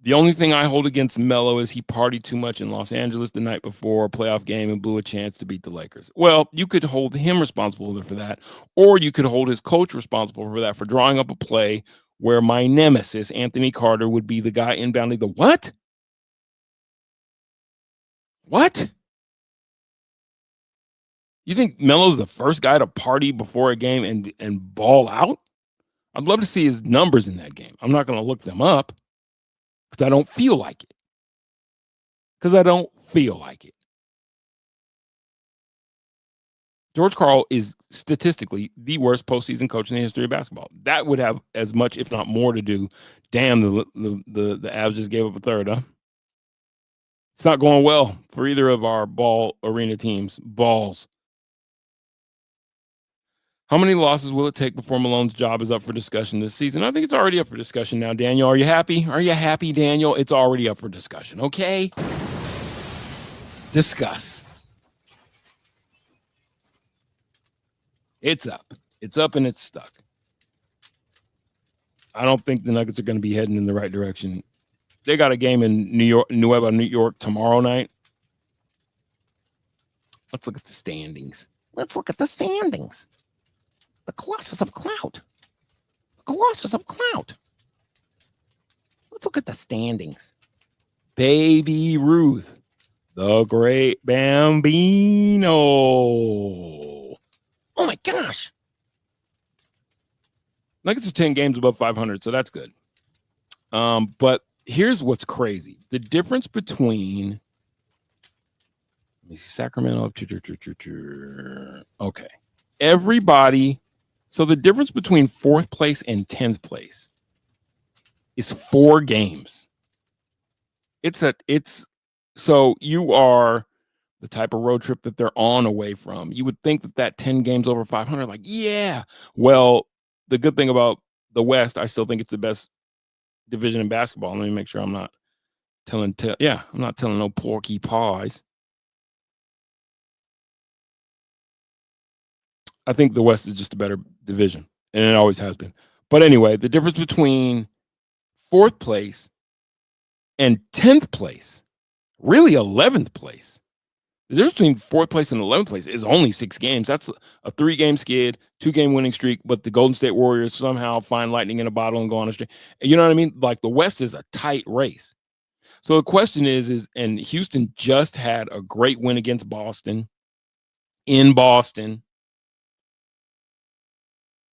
The only thing I hold against Melo is he partied too much in Los Angeles the night before a playoff game and blew a chance to beat the Lakers. Well, you could hold him responsible for that, or you could hold his coach responsible for that, for drawing up a play where my nemesis, Anthony Carter, would be the guy inbounding the what? What? You think Melo's the first guy to party before a game and ball out? I'd love to see his numbers in that game. I'm not going to look them up because I don't feel like it. George Karl is statistically the worst postseason coach in the history of basketball. That would have as much, if not more, to do. Damn, the Avs just gave up a third, huh? It's not going well for either of our ball arena teams. Balls. How many losses will it take before Malone's job is up for discussion this season? I think it's already up for discussion now, Daniel. Are you happy? Are you happy, Daniel? It's already up for discussion, okay? Discuss. It's up. It's up and it's stuck. I don't think the Nuggets are going to be heading in the right direction. They got a game in New York tomorrow night. Let's look at the standings. The Colossus of Clout. Let's look at the standings. Baby Ruth, the great Bambino. Oh my gosh. Nuggets are 10 games above 500, so that's good. But here's what's crazy. The difference between, let me see, Sacramento. Okay. Everybody. So the difference between 4th place and 10th place is 4 games. So you are the type of road trip that they're on away from. You would think that 10 games over 500, like, yeah. Well, the good thing about the West, I still think it's the best division in basketball. Let me make sure I'm not telling no porky pies. I think the West is just a better division, and it always has been. But anyway, the difference between 4th place and 10th place, really 11th place, the difference between 4th place and 11th place is only 6 games. That's a 3-game skid, 2-game winning streak, but the Golden State Warriors somehow find lightning in a bottle and go on a streak. You know what I mean? Like, the West is a tight race. So the question is, and Houston just had a great win against Boston in Boston.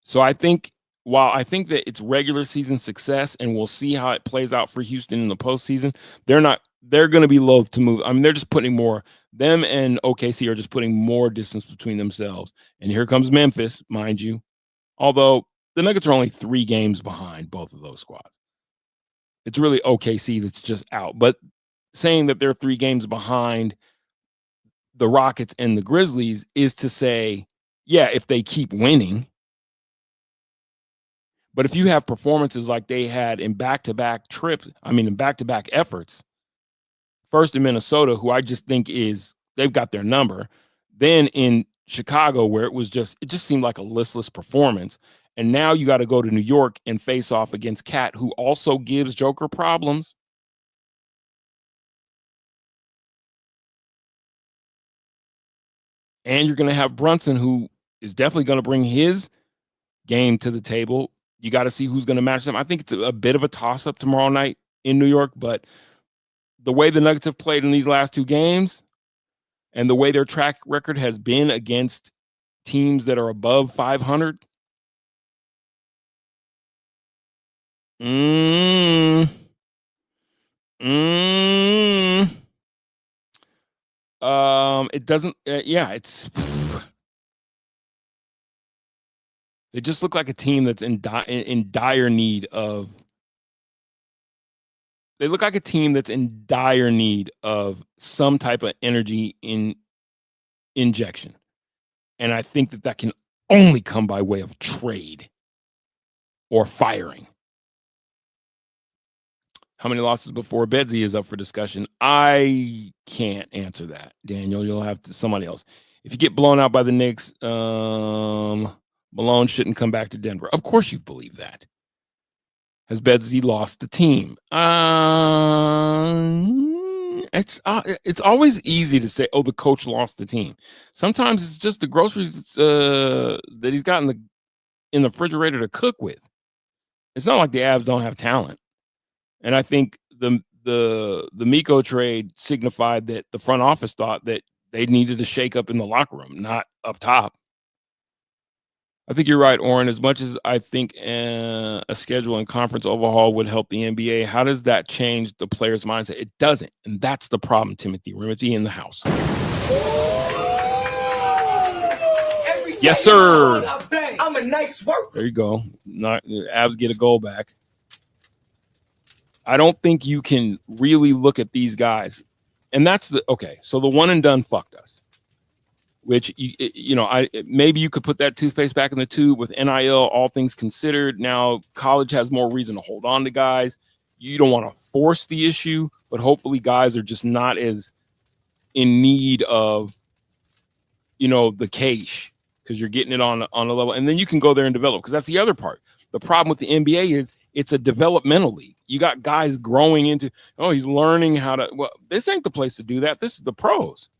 So I think, while I think that it's regular season success and we'll see how it plays out for Houston in the postseason, they're going to be loath to move. I mean, they're just putting more, them and OKC are just putting more distance between themselves. And here comes Memphis, mind you. Although the Nuggets are only 3 games behind both of those squads. It's really OKC that's just out. But saying that they're 3 games behind the Rockets and the Grizzlies is to say, yeah, if they keep winning. But if you have performances like they had in back-to-back efforts, first in Minnesota, who I just think they've got their number, then in Chicago, where it just seemed like a listless performance. And now you got to go to New York and face off against Cat, who also gives Joker problems. And you're going to have Brunson, who is definitely going to bring his game to the table. You got to see who's going to match them. I think it's a bit of a toss-up tomorrow night in New York, but the way the Nuggets have played in these last 2 games, and the way their track record has been against teams that are above 500. It doesn't. Yeah, it's. They just look like a team that's in dire need of. They look like a team that's in dire need of some type of energy injection, and I think that can only come by way of trade or firing. How many losses before Bedsy is up for discussion? I can't answer that, Daniel. You'll have to somebody else. If you get blown out by the Knicks, Malone shouldn't come back to Denver. Of course you believe that. Has Bedsy lost the team? It's always easy to say, oh, the coach lost the team. Sometimes it's just the groceries that he's got in the refrigerator to cook with. It's not like the Avs don't have talent. And I think the Miko trade signified that the front office thought that they needed to shake up in the locker room, not up top. I think you're right, Oren. As much as I think a schedule and conference overhaul would help the NBA, how does that change the player's mindset? It doesn't. And that's the problem, Timothy in the house. Yes, sir. I'm a nice worker. There you go. Avs get a goal back. I don't think you can really look at these guys. And that's so the one and done fucked us. Which, maybe you could put that toothpaste back in the tube with NIL, all things considered. Now, college has more reason to hold on to guys. You don't want to force the issue, but hopefully guys are just not as in need of, the cash because you're getting it on a level. And then you can go there and develop, because that's the other part. The problem with the NBA is it's a developmental league. You got guys growing into, he's learning how to, well, this ain't the place to do that. This is the pros.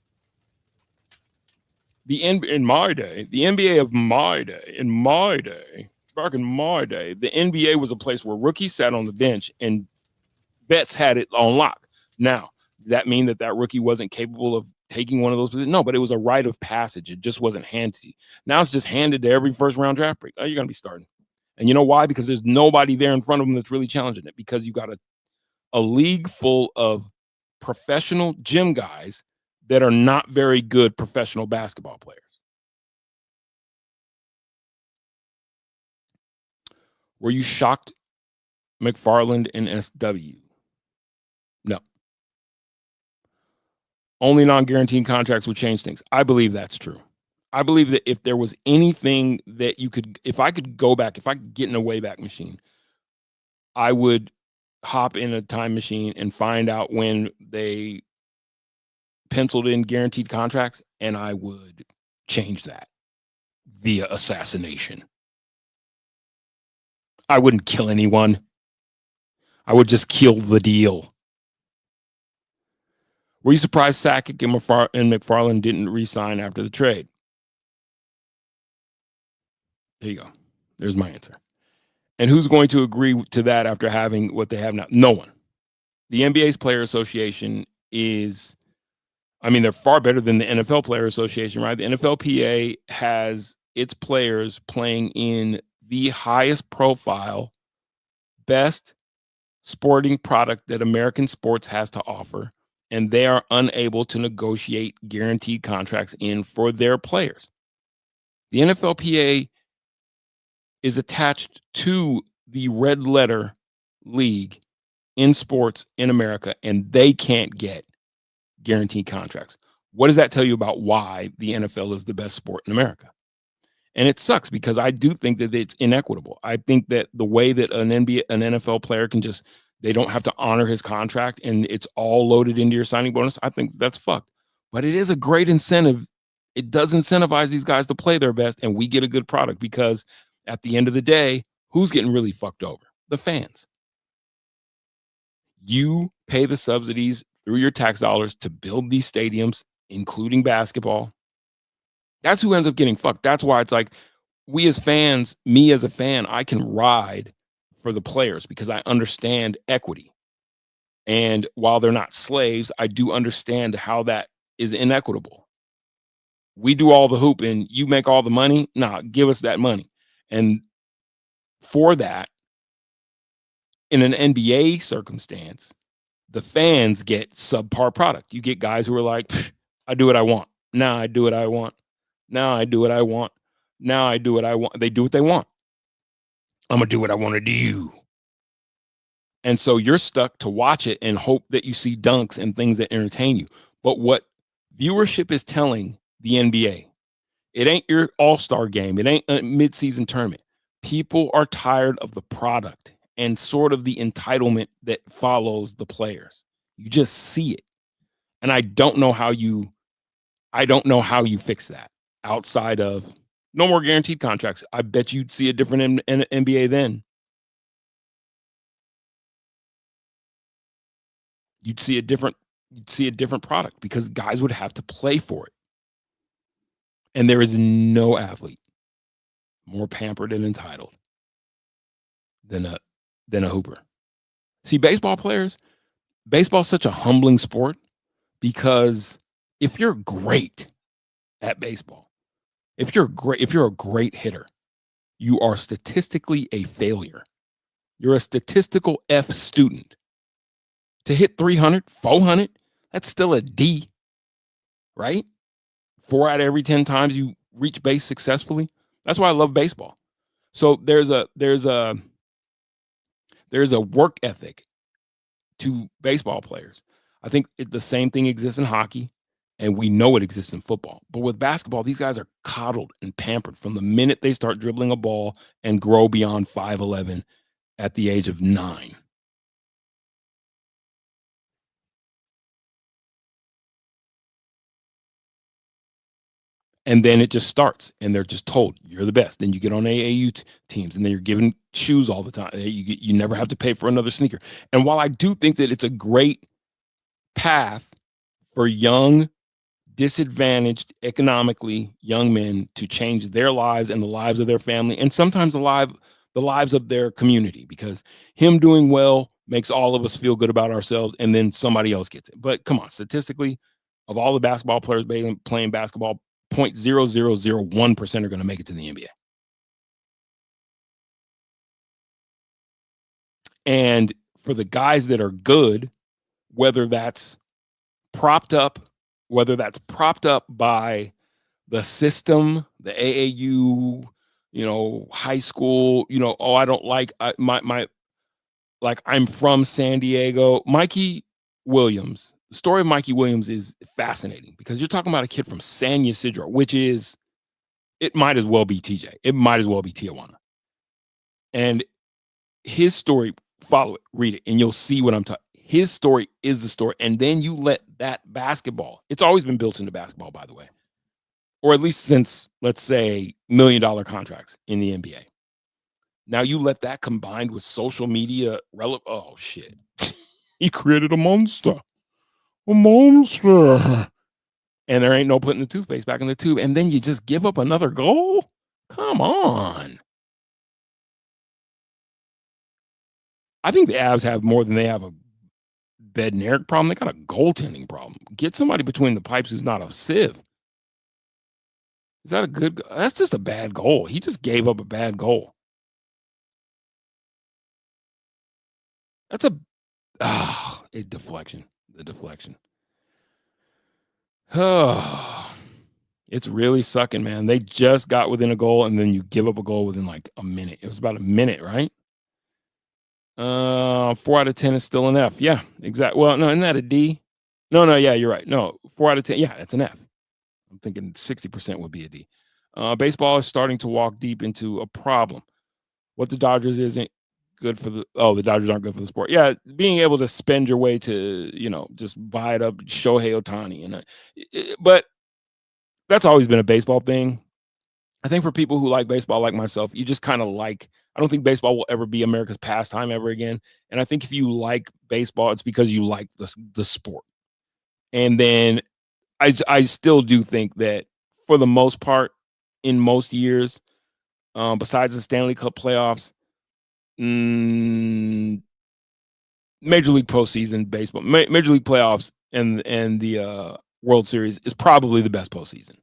In my day, the NBA of my day, back in my day, the NBA was a place where rookies sat on the bench and vets had it on lock. Now, does that mean that rookie wasn't capable of taking one of those positions? No, but it was a rite of passage. It just wasn't handed to you. Now it's just handed to every first round draft pick. Oh, you're going to be starting. And you know why? Because there's nobody there in front of them that's really challenging it, because you got a league full of professional gym guys that are not very good professional basketball players. Were you shocked McFarland and SW? No. Only non-guaranteed contracts would change things. I believe that's true. I believe that if there was anything that if I could go back, if I could get in a Wayback Machine, I would hop in a time machine and find out when they penciled in guaranteed contracts, and I would change that via assassination. I wouldn't kill anyone. I would just kill the deal. Were you surprised Sakic and McFarland didn't re-sign after the trade? There you go. There's my answer. And who's going to agree to that after having what they have now? No one. The NBA's Player Association is, they're far better than the NFL Player Association, right? The NFLPA has its players playing in the highest profile, best sporting product that American sports has to offer, and they are unable to negotiate guaranteed contracts in for their players. The NFLPA is attached to the red letter league in sports in America, and they can't get guaranteed contracts. What does that tell you about why the NFL is the best sport in America? And it sucks, because I do think that it's inequitable. I think that the way that an NFL player can they don't have to honor his contract and it's all loaded into your signing bonus, I think that's fucked. But it is a great incentive. It does incentivize these guys to play their best, and we get a good product, because at the end of the day, who's getting really fucked over? The fans. You pay the subsidies through your tax dollars to build these stadiums, including basketball. That's who ends up getting fucked. That's why it's like, we as fans, me as a fan, I can ride for the players because I understand equity. And while they're not slaves, I do understand how that is inequitable. We do all the hooping, you make all the money. Nah, give us that money. And for that, in an NBA circumstance, the fans get subpar product. You get guys who are like, I do what I want. Now I do what I want. Now I do what I want. Now I do what I want. They do what they want. I'm going to do what I want to do. And so you're stuck to watch it and hope that you see dunks and things that entertain you. But what viewership is telling the NBA, it ain't your all-star game. It ain't a mid-season tournament. People are tired of the product and sort of the entitlement that follows the players. You just see it. And I don't know how you fix that outside of no more guaranteed contracts. I bet you'd see a different NBA then. You'd see a different product because guys would have to play for it. And there is no athlete more pampered and entitled than a hooper. See, baseball's such a humbling sport because if you're great at baseball, if you're a great hitter, you are statistically a failure. You're a statistical F student. To hit 300, 400, that's still a D, right? 4 out of every 10 times you reach base successfully. That's why I love baseball. So there's a work ethic to baseball players. I think the same thing exists in hockey, and we know it exists in football. But with basketball, these guys are coddled and pampered from the minute they start dribbling a ball and grow beyond 5'11" at the age of 9. And then it just starts, and they're just told you're the best. Then you get on AAU teams, and then you're given shoes all the time. You never have to pay for another sneaker. And while I do think that it's a great path for young, disadvantaged economically young men to change their lives and the lives of their family, and sometimes the lives of their community, because him doing well makes all of us feel good about ourselves, and then somebody else gets it. But come on, statistically, of all the basketball players playing basketball, 0.0001% are going to make it to the NBA. And for the guys that are good, whether that's propped up by the system, the AAU, high school, I don't like I'm from San Diego. Mikey Williams. The story of Mikey Williams is fascinating because you're talking about a kid from San Ysidro, it might as well be TJ. It might as well be Tijuana. And his story, follow it, read it, and you'll see what I'm talking. His story is the story. And then you let that basketball, it's always been built into basketball, by the way, or at least since, let's say, $1 million contracts in the NBA. Now you let that combined with social media, oh, shit. He created a monster. A monster. And there ain't no putting the toothpaste back in the tube. And then you just give up another goal? Come on. I think the Avs have more than they have a Bednarik problem. They got a goaltending problem. Get somebody between the pipes who's not a sieve. Is that a good goal? That's just a bad goal. He just gave up a bad goal. That's a deflection. The deflection. Oh, it's really sucking, man. They just got within a goal, and then you give up a goal within like a minute. It was about a minute, right? 4 out of 10 is still an F. Yeah, exactly. Well, no, isn't that a D? No, yeah, you're right. No, 4 out of 10. Yeah, it's an F. I'm thinking 60% would be a D. Baseball is starting to walk deep into a problem. What the Dodgers isn't good for the Dodgers aren't good for the sport. Yeah, being able to spend your way to, just buy it up, Shohei Ohtani. But that's always been a baseball thing. I think for people who like baseball like myself, you just kind of I don't think baseball will ever be America's pastime ever again. And I think if you like baseball, it's because you like the sport. And then I still do think that for the most part, in most years, besides the Stanley Cup playoffs, Major League postseason baseball, Major League playoffs, and the World Series is probably the best postseason.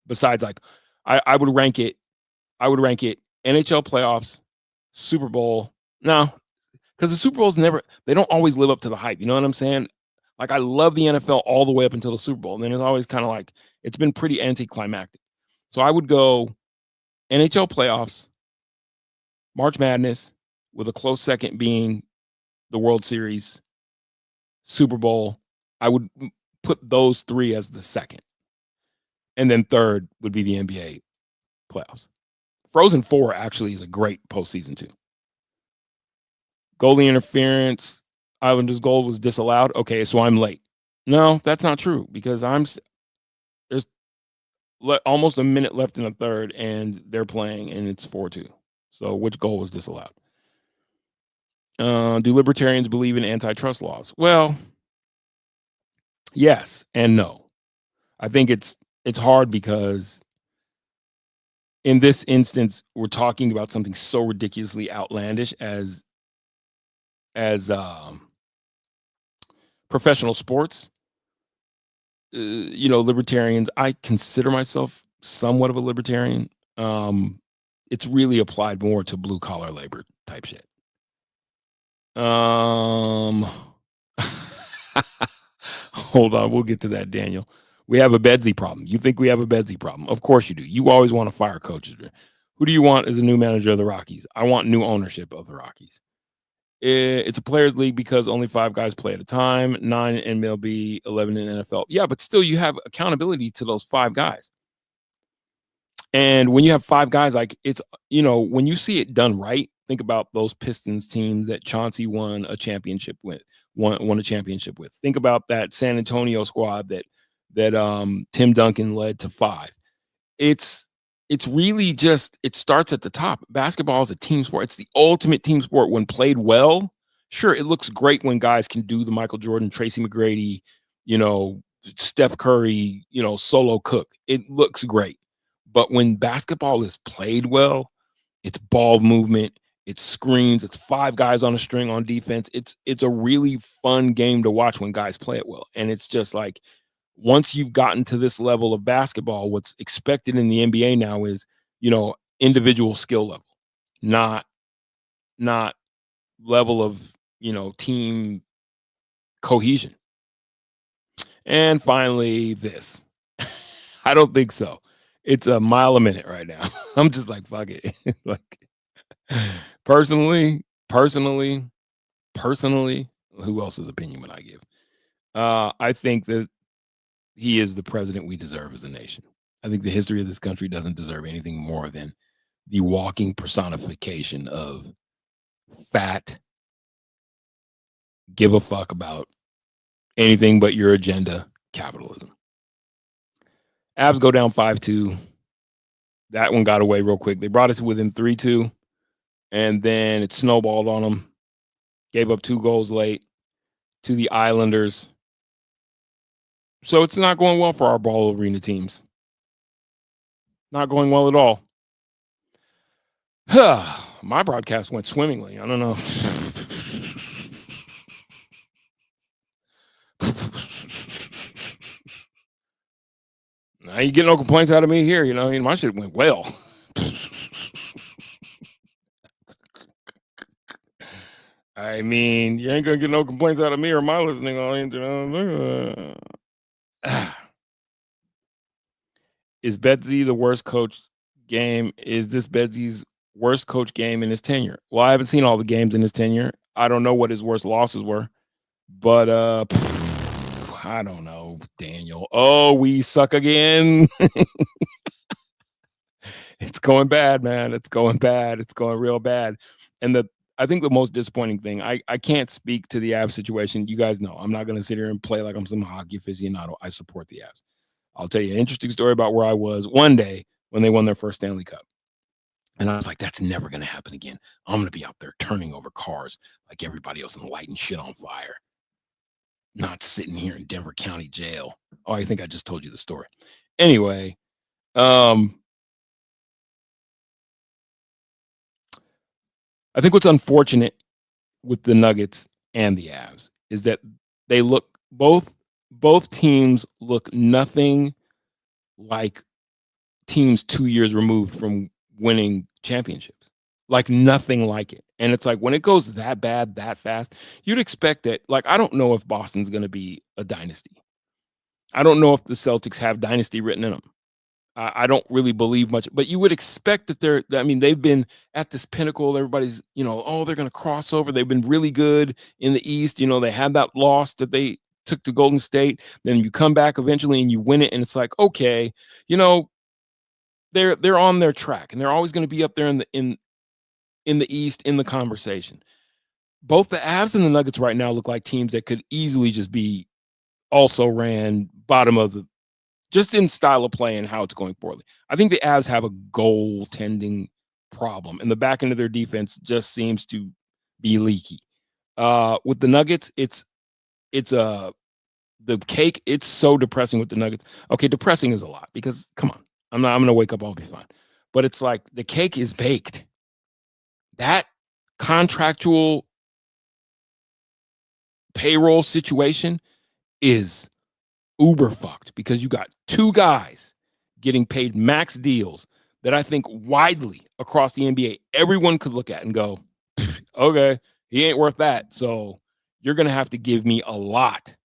Besides, like, I would rank it. I would rank it NHL playoffs, Super Bowl. No, because the Super Bowls they don't always live up to the hype. You know what I'm saying? Like, I love the NFL all the way up until the Super Bowl. And then it's always kind of like, it's been pretty anticlimactic. So I would go NHL playoffs, March Madness, with a close second being the World Series, Super Bowl. I would put those three as the second. And then third would be the NBA playoffs. Frozen Four actually is a great postseason too. Goalie interference, Islanders goal was disallowed. Okay, so I'm late. No, that's not true because there's almost a minute left in the third and they're playing and it's 4-2. So which goal was disallowed? Do libertarians believe in antitrust laws? Well, yes and no. I think it's hard because in this instance, we're talking about something so ridiculously outlandish as professional sports. Libertarians, I consider myself somewhat of a libertarian. It's really applied more to blue collar labor type shit. Hold on, we'll get to that, Daniel. We have a Bedsy problem. You think we have a Bedsy problem? Of course you do. You always want to fire coaches. Who do you want as a new manager of the Rockies? I want new ownership of the Rockies. It's a players' league because only 5 guys play at a time, 9 in MLB, 11 in NFL. Yeah, but still you have accountability to those 5 guys. And when you have 5 guys, like it's, when you see it done right, think about those Pistons teams that Chauncey won a championship with. Think about that San Antonio squad that Tim Duncan led to 5. It's really just, it starts at the top. Basketball is a team sport. It's the ultimate team sport when played well. Sure, it looks great when guys can do the Michael Jordan, Tracy McGrady, Steph Curry, solo cook. It looks great. But when basketball is played well, it's ball movement, it's screens, it's 5 guys on a string on defense. It's a really fun game to watch when guys play it well. And it's just like, once you've gotten to this level of basketball, what's expected in the NBA now is, individual skill level, not level of, team cohesion. And finally, this. I don't think so. It's a mile a minute right now. I'm just like, fuck it. Like, personally, who else's opinion would I give? I think that he is the president we deserve as a nation. I think the history of this country doesn't deserve anything more than the walking personification of fat, give a fuck about anything but your agenda, capitalism. Avs go down 5-2. That one got away real quick. They brought us within 3-2, and then it snowballed on them. Gave up 2 goals late to the Islanders. So it's not going well for our ball arena teams. Not going well at all. My broadcast went swimmingly. I don't know. Now you get no complaints out of me here. My shit went well. I mean, you ain't gonna get no complaints out of me or my listening audience. Is Bedsy the worst coach game? Is this Bedsy's worst coach game in his tenure? Well, I haven't seen all the games in his tenure. I don't know what his worst losses were, but I don't know, Daniel. Oh, we suck again. It's going bad, man. It's going bad. It's going real bad. And I think the most disappointing thing, I can't speak to the Avs situation. You guys know I'm not going to sit here and play like I'm some hockey aficionado. I support the Avs. I'll tell you an interesting story about where I was one day when they won their first Stanley Cup. And I was like, that's never going to happen again. I'm going to be out there turning over cars like everybody else and lighting shit on fire. Not sitting here in Denver County Jail. Oh, I think I just told you the story. Anyway, I think what's unfortunate with the Nuggets and the Avs is that they look, both teams look nothing like teams 2 years removed from winning championships. Like nothing like it. And it's like when it goes that bad, that fast, you'd expect that. Like, I don't know if Boston's going to be a dynasty. I don't know if the Celtics have dynasty written in them. I don't really believe much, but you would expect that they've been at this pinnacle. Everybody's, oh, they're going to cross over. They've been really good in the East. They had that loss that they took to Golden State. Then you come back eventually and you win it. And it's like, okay, they're on their track and they're always going to be up there in the East in the conversation. Both the Avs and the Nuggets right now look like teams that could easily just be also ran bottom of the, just in style of play and how it's going poorly. I think the Avs have a goaltending problem, and the back end of their defense just seems to be leaky. With the Nuggets, it's the cake. It's so depressing with the Nuggets. Okay, depressing is a lot because come on, I'm going to wake up, I'll be fine. But it's like the cake is baked. That contractual payroll situation is uber fucked because you got two guys getting paid max deals that I think widely across the NBA, everyone could look at and go, okay, he ain't worth that. So you're going to have to give me a lot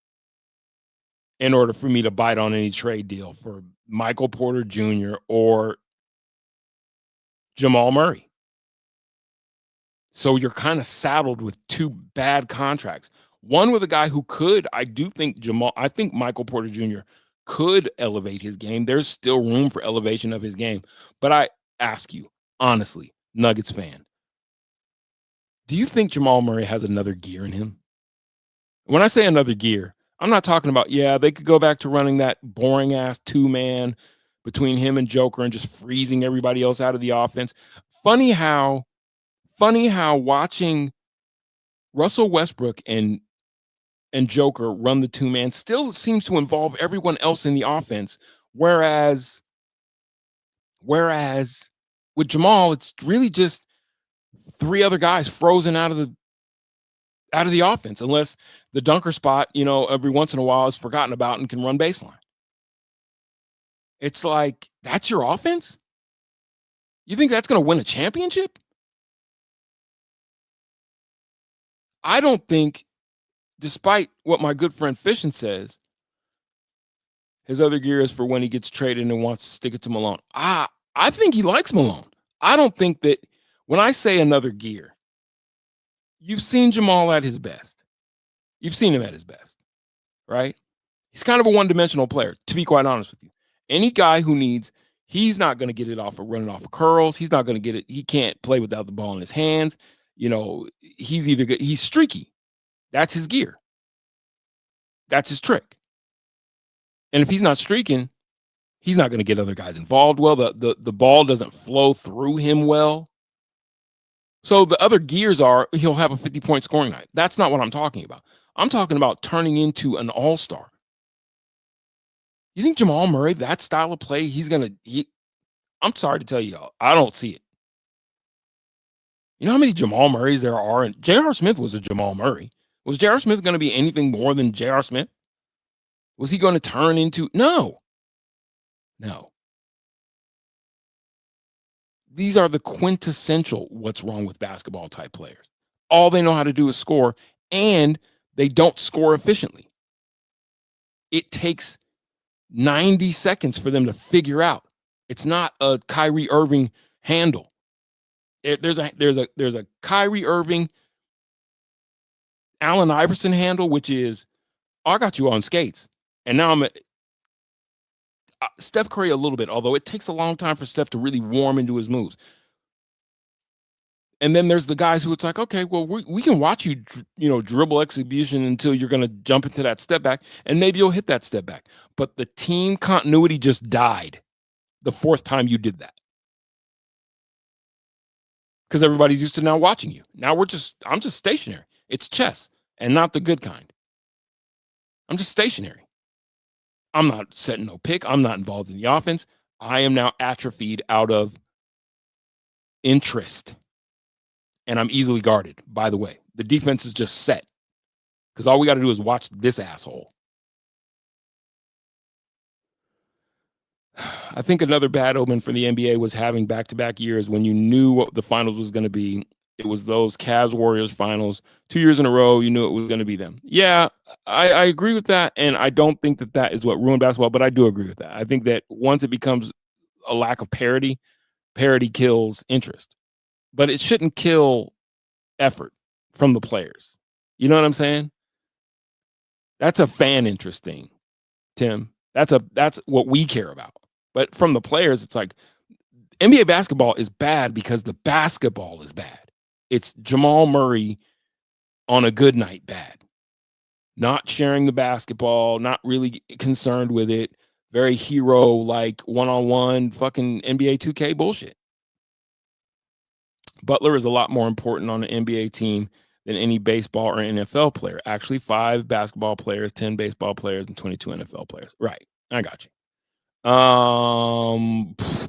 in order for me to bite on any trade deal for Michael Porter Jr. or Jamal Murray. So you're kind of saddled with two bad contracts. One with a guy who I think Michael Porter Jr. could elevate his game. There's still room for elevation of his game. But I ask you, honestly, Nuggets fan, do you think Jamal Murray has another gear in him? When I say another gear, I'm not talking about, they could go back to running that boring ass 2-man between him and Joker and just freezing everybody else out of the offense. Funny how watching Russell Westbrook and Joker run the 2-man still seems to involve everyone else in the offense. Whereas with Jamal, it's really just three other guys frozen out of the offense, unless the dunker spot, every once in a while is forgotten about and can run baseline. It's like, that's your offense? You think that's going to win a championship? I don't think, despite what my good friend Fishin says, his other gear is for when he gets traded and wants to stick it to Malone. I think he likes Malone. I don't think that when I say another gear, you've seen Jamal at his best. You've seen him at his best, right? He's kind of a one-dimensional player, to be quite honest with you. Any guy who he's not going to get it off of running off of curls. He's not going to get it. He can't play without the ball in his hands. He's either good. He's streaky. That's his gear. That's his trick. And if he's not streaking, he's not going to get other guys involved well. The ball doesn't flow through him well. So the other gears are he'll have a 50-point scoring night. That's not what I'm talking about. I'm talking about turning into an all-star. You think Jamal Murray, that style of play, I'm sorry to tell you all, I don't see it. You know how many Jamal Murrays there are? And J.R. Smith was a Jamal Murray. Was J.R. Smith going to be anything more than J.R. Smith? Was he going to turn into? No. These are the quintessential what's wrong with basketball type players. All they know how to do is score, and they don't score efficiently. It takes 90 seconds for them to figure out. It's not a Kyrie Irving handle. There's a Kyrie Irving, Allen Iverson handle, which is, I got you on skates. And now I'm Steph Curry a little bit, although it takes a long time for Steph to really warm into his moves. And then there's the guys who it's like, okay, well, we can watch you, dribble execution until you're going to jump into that step back, and maybe you'll hit that step back. But the team continuity just died the fourth time you did that. Because everybody's used to now watching you. Now I'm just stationary. It's chess, and not the good kind. I'm just stationary. I'm not setting no pick. I'm not involved in the offense. I am now atrophied out of interest. And I'm easily guarded, by the way. The defense is just set. Because all we got to do is watch this asshole. I think another bad omen for the NBA was having back-to-back years when you knew what the finals was going to be. It was those Cavs Warriors finals 2 years in a row. You knew it was going to be them. Yeah, I agree with that. And I don't think that that is what ruined basketball, but I do agree with that. I think that once it becomes a lack of parity kills interest, but it shouldn't kill effort from the players. You know what I'm saying? That's a fan interest thing, Tim. That's what we care about. But from the players, it's like NBA basketball is bad because the basketball is bad. It's Jamal Murray on a good night bad. Not sharing the basketball, not really concerned with it. Very hero-like one-on-one fucking NBA 2K bullshit. Butler is a lot more important on an NBA team than any baseball or NFL player. Actually, 5 basketball players, 10 baseball players, and 22 NFL players. Right. I got you.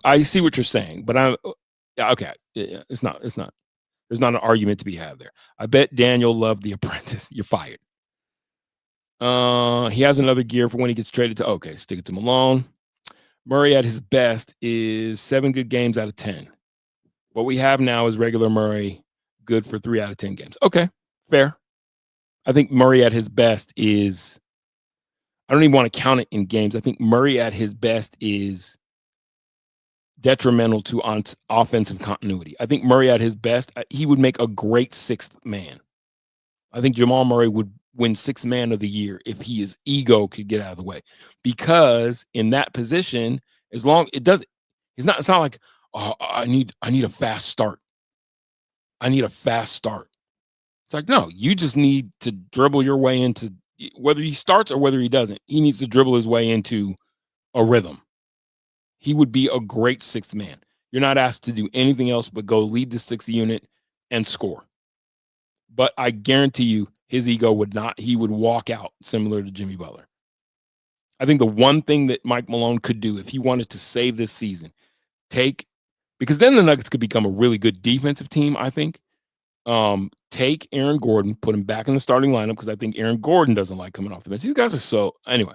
I see what you're saying, but okay. It's not. There's not an argument to be had there. I bet Daniel loved The Apprentice. You're fired. He has another gear for when he gets traded to. Okay, stick it to Malone. Murray at his best is 7 good games out of 10. What we have now is regular Murray, good for 3 out of 10 games. Okay, fair. I think Murray at his best is, I don't even want to count it in games. I think Murray at his best is detrimental to offensive continuity. I think Murray at his best, he would make a great 6th man. I think Jamal Murray would win 6th man of the year if his ego could get out of the way. Because in that position, as long it's not like, oh, I need a fast start. I need a fast start. It's like, no, you just need to dribble your way into, whether he starts or whether he doesn't, he needs to dribble his way into a rhythm. He would be a great 6th man. You're not asked to do anything else but go lead the 6th unit and score. But I guarantee you his ego would not, he would walk out similar to Jimmy Butler. I think the one thing that Mike Malone could do if he wanted to save this season, because then the Nuggets could become a really good defensive team, I think. Take Aaron Gordon, put him back in the starting lineup because I think Aaron Gordon doesn't like coming off the bench. These guys are so, anyway,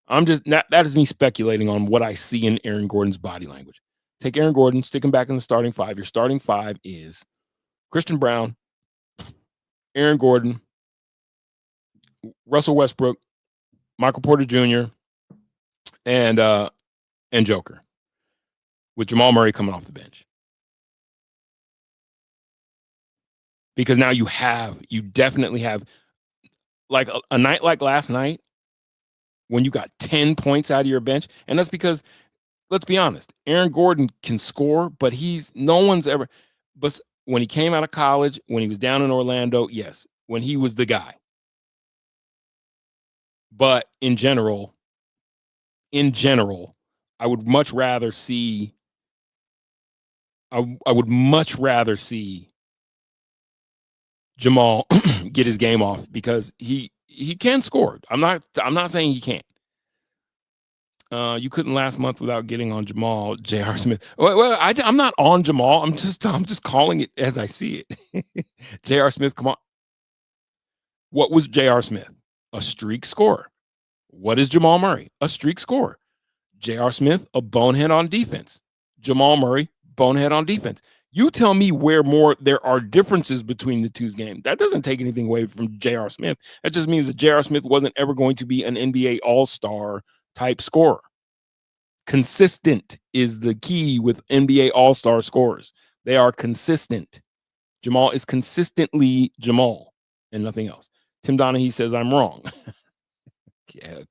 I'm just, that is me speculating on what I see in Aaron Gordon's body language. Take Aaron Gordon, stick him back in the starting 5. Your starting 5 is Christian Brown, Aaron Gordon, Russell Westbrook, Michael Porter Jr., and Joker, with Jamal Murray coming off the bench. Because now you definitely have, like a night like last night, when you got 10 points out of your bench, and that's because, let's be honest, Aaron Gordon can score, but but when he came out of college, when he was down in Orlando, yes, when he was the guy. But in general, I would much rather see Jamal get his game off because he can score. I'm not saying he can't. You couldn't last month without getting on Jamal, J.R. Smith. Well, I'm not on Jamal. I'm just calling it as I see it. J.R. Smith, come on. What was J.R. Smith? A streak scorer. What is Jamal Murray? A streak scorer. J.R. Smith, a bonehead on defense. Jamal Murray, bonehead on defense. You tell me where more there are differences between the two's game. That doesn't take anything away from J.R. Smith. That just means that J.R. Smith wasn't ever going to be an NBA All-Star type scorer. Consistent is the key with NBA All-Star scorers. They are consistent. Jamal is consistently Jamal and nothing else. Tim Donahue says I'm wrong. Okay.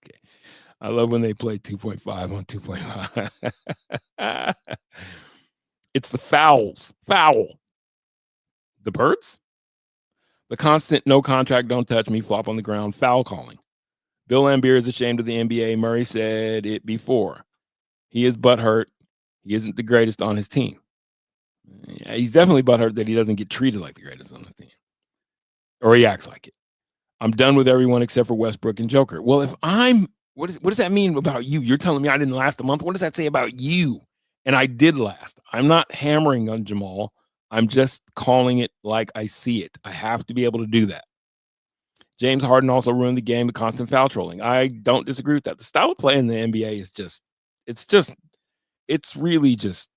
I love when they play 2.5 on 2.5. It's the fouls. Foul. The birds? The constant no contract, don't touch me, flop on the ground, foul calling. Bill Laimbeer is ashamed of the NBA. Murray said it before. He is butthurt. He isn't the greatest on his team. Yeah, he's definitely butthurt that he doesn't get treated like the greatest on his team. Or he acts like it. I'm done with everyone except for Westbrook and Joker. Well, if what does that mean about you? You're telling me I didn't last a month. What does that say about you? And I did last. I'm not hammering on Jamal. I'm just calling it like I see it. I have to be able to do that. James Harden also ruined the game with constant foul trolling. I don't disagree with that. The style of play in the NBA is it's just it's really just,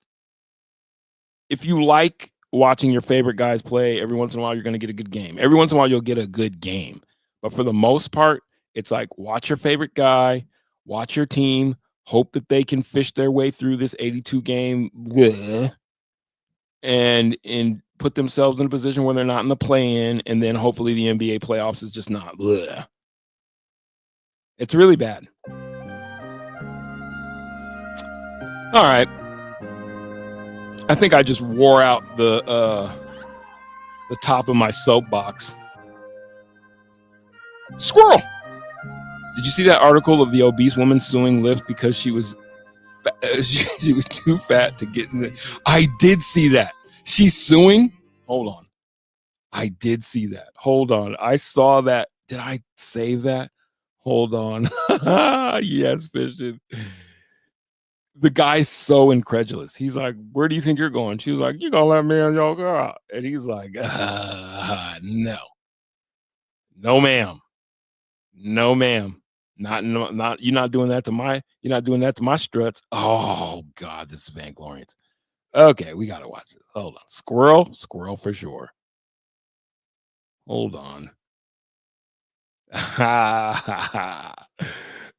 if you like watching your favorite guys play, every once in a while you're going to get a good game. Every once in a while you'll get a good game. But for the most part, it's like watch your favorite guy, watch your team, hope that they can fish their way through this 82 game and put themselves in a position where they're not in the play-in, and then hopefully the NBA playoffs is just not. It's really bad. All right. I think I just wore out the top of my soapbox. Squirrel. Did you see that article of the obese woman suing Lyft because she was too fat to get in the... I did see that. She's suing. Hold on. I did see that. Hold on. I saw that. Did I save that? Hold on. Yes, Fishing. The guy's so incredulous. He's like, where do you think you're going? She was like, you gonna let me in your car? And he's like, no. No, ma'am. No, ma'am. Not you're not doing that to my struts. Oh God, this is vainglorious. Okay, we gotta watch this. Hold on. Squirrel for sure. Hold on.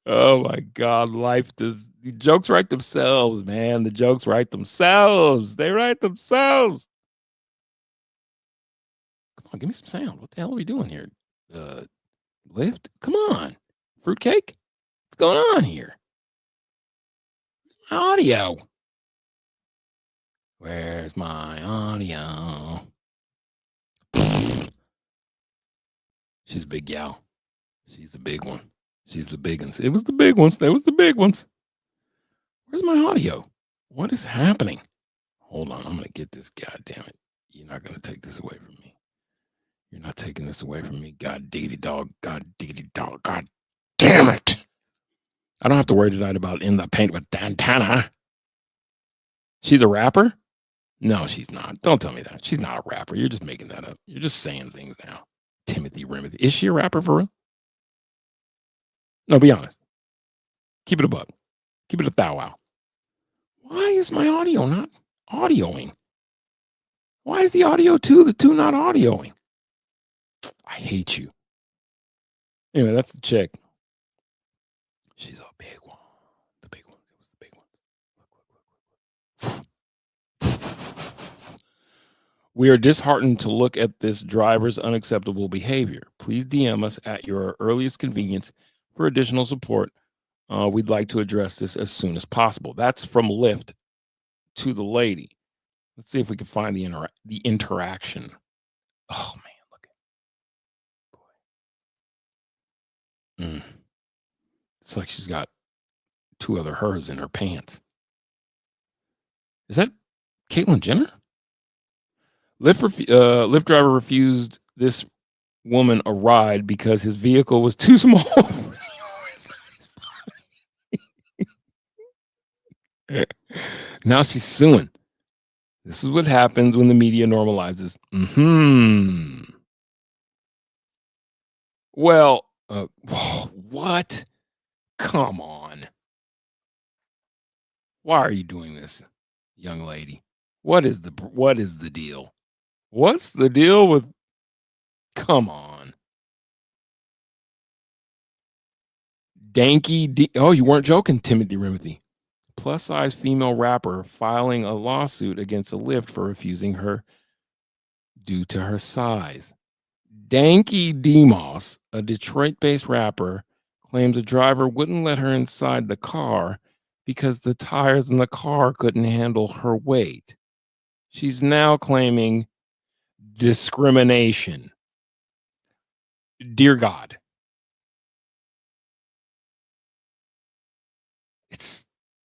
Oh my God, the jokes write themselves, man. The jokes write themselves. They write themselves. Come on, give me some sound. What the hell are we doing here? Lyft? Come on. Fruitcake? What's going on here? Audio. Where's my audio? She's a big gal. She's the big one. She's the big ones. It was the big ones. That was the big ones. Where's my audio? What is happening? Hold on. I'm going to get this. God damn it. You're not going to take this away from me. You're not taking this away from me. God diggity dog. God diggity dog. God damn it. I don't have to worry tonight about In the Paint with Dantana. She's a rapper? No, she's not. Don't tell me that. She's not a rapper. You're just making that up. You're just saying things now. Timothy Remedy. Is she a rapper for real? No, be honest. Keep it a buck. Keep it a thou wow. Why is my audio not audioing? Why is the audio the two not audioing? I hate you. Anyway, that's the chick. She's a big one. The big one. It was the big one. We are disheartened to look at this driver's unacceptable behavior. Please DM us at your earliest convenience for additional support. We'd like to address this as soon as possible. That's from Lyft to the lady. Let's see if we can find the interaction. Oh man, look at boy. It's like she's got two other hers in her pants. Is that Caitlyn Jenner? Lyft driver refused this woman a ride because his vehicle was too small. Now she's suing. This is what happens when the media normalizes. Well, what? Come on. Why are you doing this, young lady? What is the deal? What's the deal with? Come on. Danky D. Oh, you weren't joking, Timothy Remedy. Plus size female rapper filing a lawsuit against a Lyft for refusing her due to her size. Danky Demos, a Detroit-based rapper, claims a driver wouldn't let her inside the car because the tires in the car couldn't handle her weight. She's now claiming discrimination. Dear God.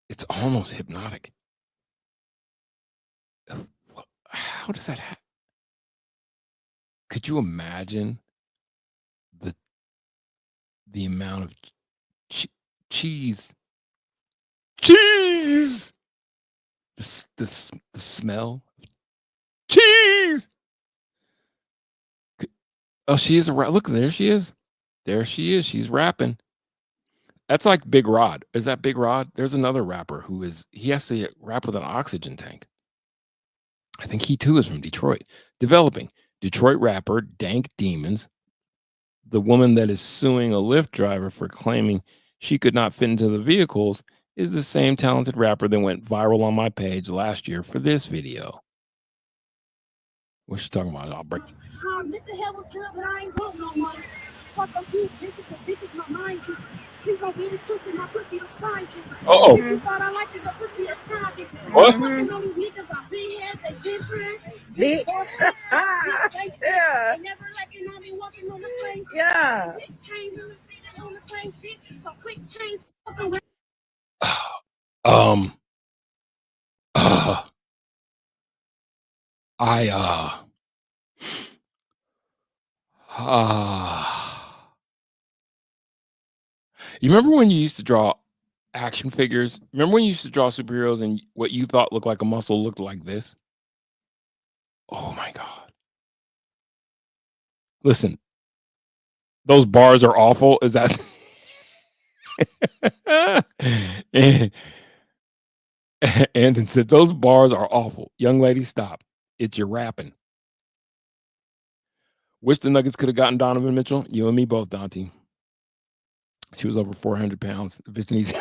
It's almost hypnotic. How does that happen? Could you imagine the amount of cheese? Cheese! The smell? Cheese! Oh, she is a rap. Look, there she is. There she is. She's rapping. That's like Big Rod. Is that Big Rod? There's another rapper he has to rap with an oxygen tank. I think he too is from Detroit. Developing. Detroit rapper Dank Demons. The woman that is suing a Lyft driver for claiming she could not fit into the vehicles is the same talented rapper that went viral on my page last year for this video. What's she talking about? I'll break. Oh. What? Yeah. You remember when you used to draw action figures? Remember when you used to draw superheroes and what you thought looked like a muscle looked like this? Oh my God. Listen, those bars are awful. Is that? And said, those bars are awful. Young lady, stop. It's your rapping. Wish the Nuggets could have gotten Donovan Mitchell. You and me both, Dante. She was over 400 pounds. The bitch needs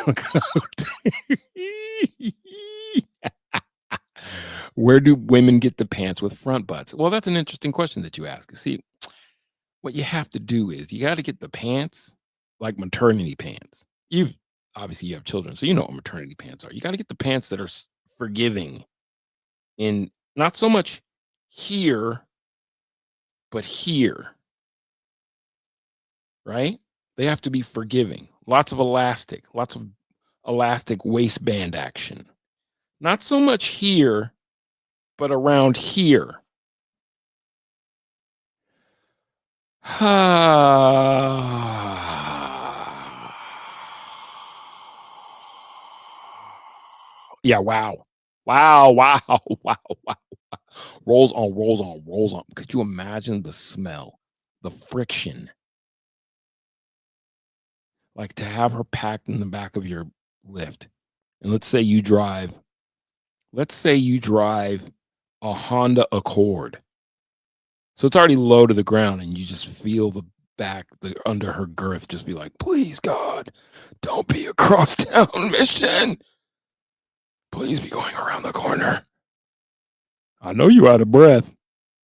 Where do women get the pants with front butts? Well, that's an interesting question that you ask. See, what you have to do is you got to get the pants like maternity pants. Obviously you have children, so you know what maternity pants are. You got to get the pants that are forgiving in not so much here, but here, right? They have to be forgiving. Lots of elastic waistband action. Not so much here, but around here. Yeah, wow. Rolls on. Could you imagine the smell, the friction? Like to have her packed in the back of your Lyft. And let's say you drive a Honda Accord. So it's already low to the ground and you just feel the back, under her girth, just be like, please God, don't be a cross town mission. Please be going around the corner. I know you out of breath.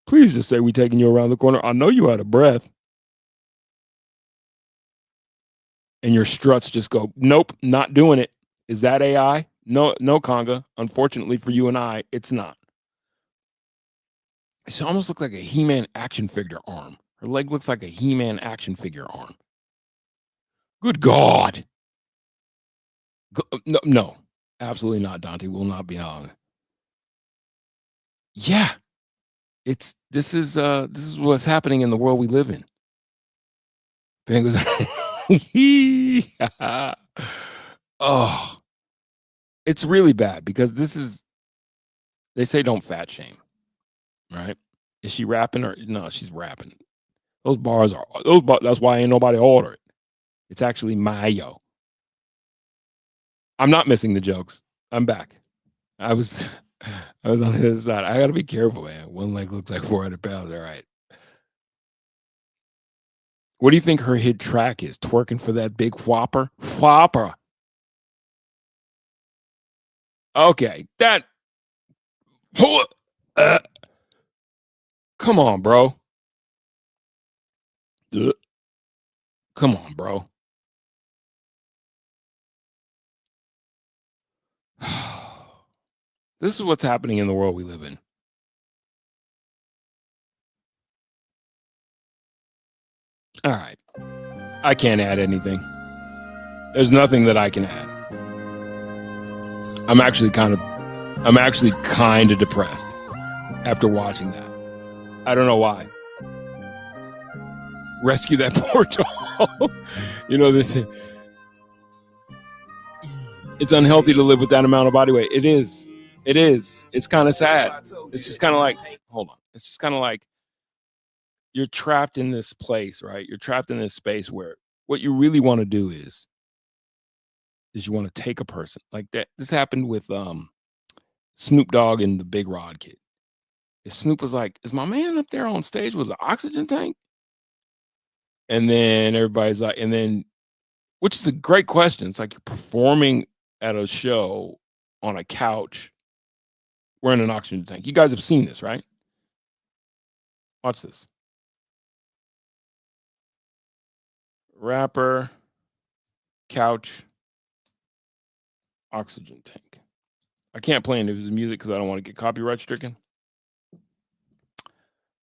Please just say we taking you around the corner. I know you out of breath. And your struts just go, nope, not doing it. Is that AI? No, Conga. Unfortunately for you and I, it's not. It almost looks like a He-Man action figure arm. Her leg looks like a He-Man action figure arm. Good God. No, absolutely not, Dante. Will not be on. Yeah. This is what's happening in the world we live in. Oh, it's really bad because they say don't fat shame, right? Is she rapping or no? She's rapping. That's why ain't nobody order it. It's actually mayo. I'm not missing the jokes. I'm back. I was on the other side. I gotta be careful, man. One leg looks like 400 pounds. All right. What do you think her hit track is? Twerking for that big whopper? Whopper. Okay, that. Come on, bro. Come on, bro. This is what's happening in the world we live in. All right. I can't add anything. There's nothing that I can add. I'm actually kind of depressed after watching that. I don't know why. Rescue that poor doll. You know, it's unhealthy to live with that amount of body weight. It is. It's kind of sad. It's just kind of like, hold on. It's just kind of like you're trapped in this place, right? You're trapped in this space where what you really want to do is is you want to take a person like that. This happened with Snoop Dogg and the Big Rod Kid. Snoop was like, "Is my man up there on stage with an oxygen tank?" And then everybody's like, and then, which is a great question. It's like you're performing at a show on a couch wearing an oxygen tank. You guys have seen this, right? Watch this. Rapper, couch, oxygen tank. I can't play any of his music because I don't want to get copyright stricken.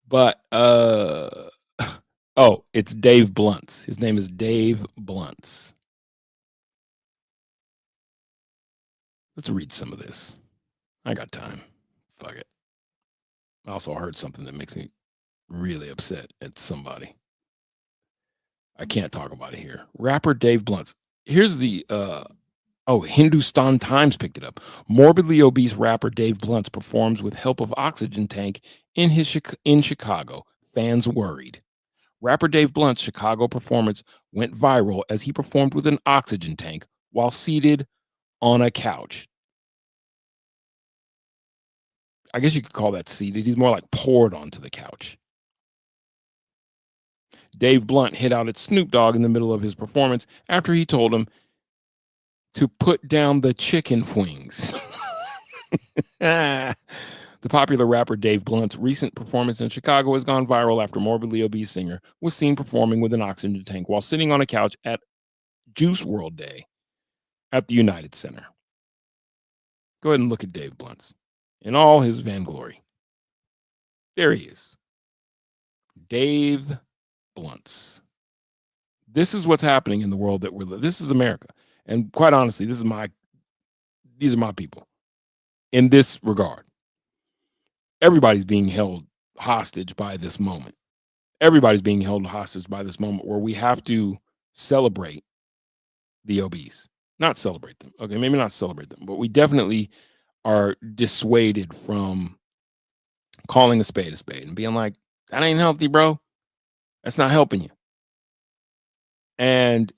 But oh, it's Dave Blunt's. His name is Dave Blunt's. Let's read some of this. I got time. Fuck it. I also heard something that makes me really upset at somebody. I can't talk about it here. Rapper Dave Blunt's. Here's the Hindustan Times picked it up. Morbidly obese rapper Dave Blunt's performs with help of oxygen tank in Chicago. Fans worried. Rapper Dave Blunt's Chicago performance went viral as he performed with an oxygen tank while seated on a couch. I guess you could call that seated. He's more like poured onto the couch. Dave Blunt hit out at Snoop Dogg in the middle of his performance after he told him to put down the chicken wings. The popular rapper Dave Blunt's recent performance in Chicago has gone viral after morbidly obese singer was seen performing with an oxygen tank while sitting on a couch at Juice WRLD Day at the United Center. Go ahead and look at Dave Blunt's in all his vainglory. There he is. Dave Blunt's. This is what's happening in the world that we're living. This is America. And quite honestly, these are my people in this regard. Everybody's being held hostage by this moment. Everybody's being held hostage by this moment where we have to celebrate the obese. Not celebrate them. Okay, maybe not celebrate them, but we definitely are dissuaded from calling a spade and being like, that ain't healthy, bro. That's not helping you. And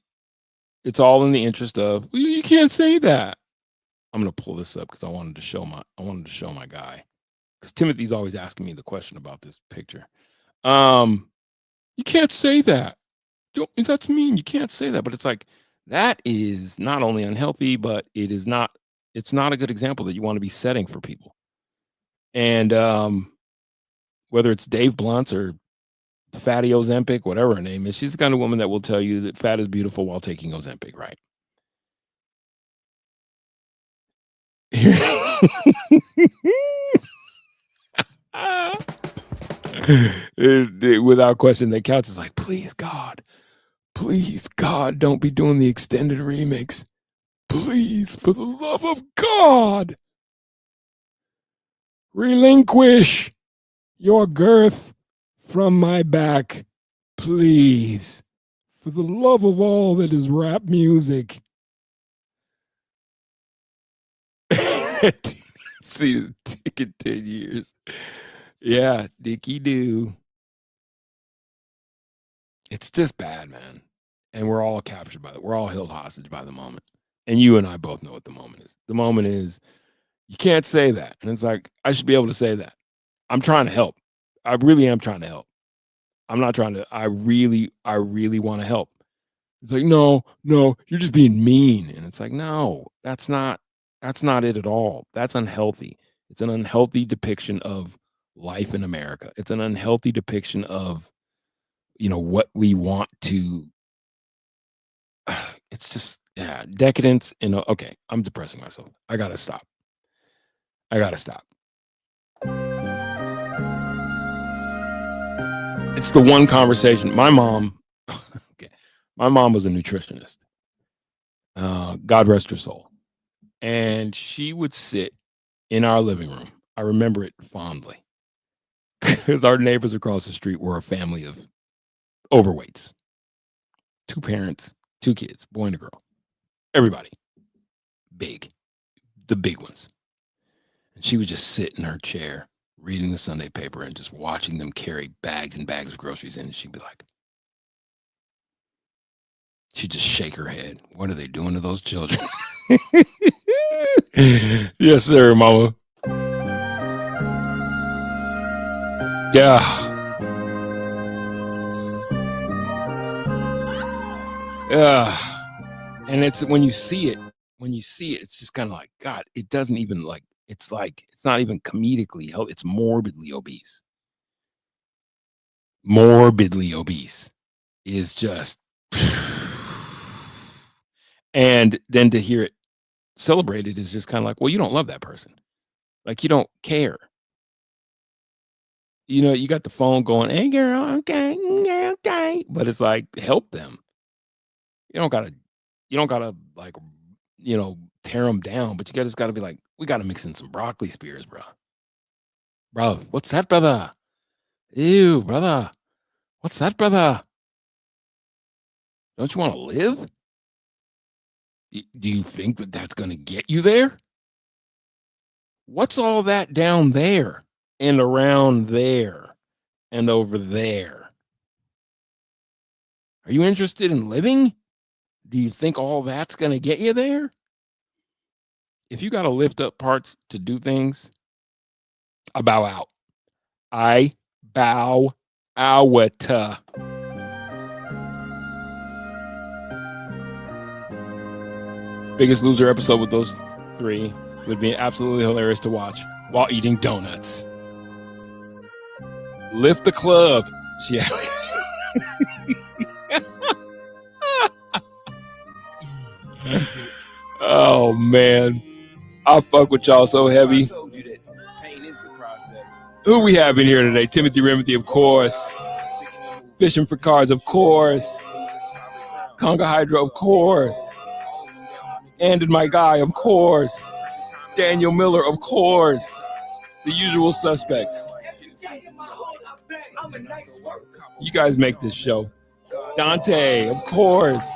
it's all in the interest of, well, you can't say that. I'm gonna pull this up because I wanted to show my guy. Because Timothy's always asking me the question about this picture. You can't say that. That's mean. You can't say that. But it's like, that is not only unhealthy, but it's not a good example that you want to be setting for people. And whether it's Dave Blunt's or Fatty Ozempic, whatever her name is, she's the kind of woman that will tell you that fat is beautiful while taking Ozempic, right? Without question, the couch is like, please God, don't be doing the extended remix. Please, for the love of God, relinquish your girth from my back, please, for the love of all that is rap music. See the ticket 10 years. Yeah, Dickie do. It's just bad, man. And we're all captured by it. We're all held hostage by the moment. And you and I both know what the moment is. The moment is, you can't say that. And it's like, I should be able to say that. I'm trying to help. I really am trying to help. I'm not trying to, I really want to help. It's like, no, you're just being mean. And it's like, no, that's not it at all. That's unhealthy. It's an unhealthy depiction of life in America. It's an unhealthy depiction of, what we want to, it's just, yeah, decadence. Okay, I'm depressing myself. I gotta stop. It's the one conversation. My mom was a nutritionist. God rest her soul. And she would sit in our living room. I remember it fondly. Because our neighbors across the street were a family of overweights. 2 parents, 2 kids, boy and a girl. Everybody. Big. The big ones. And she would just sit in her chair reading the Sunday paper and just watching them carry bags and bags of groceries in. And she'd be like, She just shake her head. What are they doing to those children? Yes, sir, mama. Yeah. Yeah. And it's when you see it, it's just kind of like, God, it doesn't even like it's not even comedically healthy. It's morbidly obese. Morbidly obese is just, and then to hear it celebrated is just kind of like, well, you don't love that person. Like, you don't care. You know, you got the phone going, hey girl, okay, yeah, okay. But it's like, help them. You don't gotta like, you know, tear them down, but you just gotta be like, we gotta mix in some broccoli spears, bro. Bro, what's that, brother? Ew, brother. What's that, brother? Don't you want to live? Do you think that that's going to get you there? What's all that down there and around there and over there? Are you interested in living? Do you think all that's going to get you there? If you got to lift up parts to do things, I bow out. I bow out. Biggest Loser episode with those three would be absolutely hilarious to watch while eating donuts. Lift the club. Yeah. Oh man, I fuck with y'all so heavy. Who we have in here today? Timothy Remothy, of course. Fishing for Cards, of course. Conga Hydra, of course. And my guy, of course. Daniel Miller, of course. The usual suspects. You guys make this show. Dante, of course.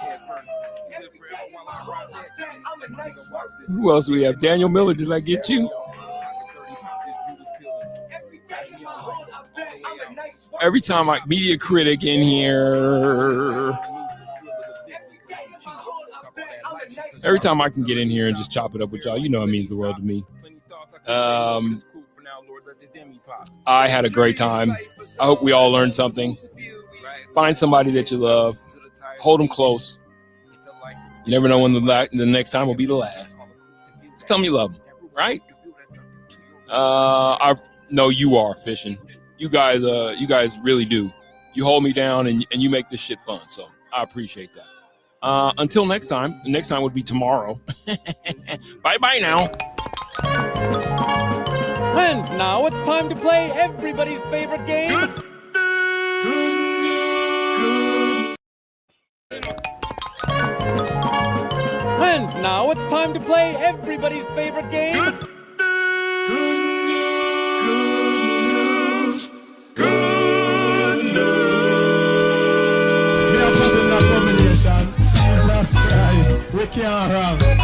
Who else do we have? Daniel Miller, did I get you? Every time I media critic in here. Every time I can get in here and just chop it up with y'all, you know it means the world to me. I had a great time. I hope we all learned something. Find somebody that you love. Hold them close. You never know when the next time will be the last. Just tell them you love them, right? I know you are fishing. You guys really do. You hold me down and you make this shit fun. So I appreciate that. Until next time. The next time would be tomorrow. Bye-bye now. And now it's time to play everybody's favorite game. And now it's time to play everybody's favorite game. Good news. We are putting that combination. Jesus Christ. We can't run.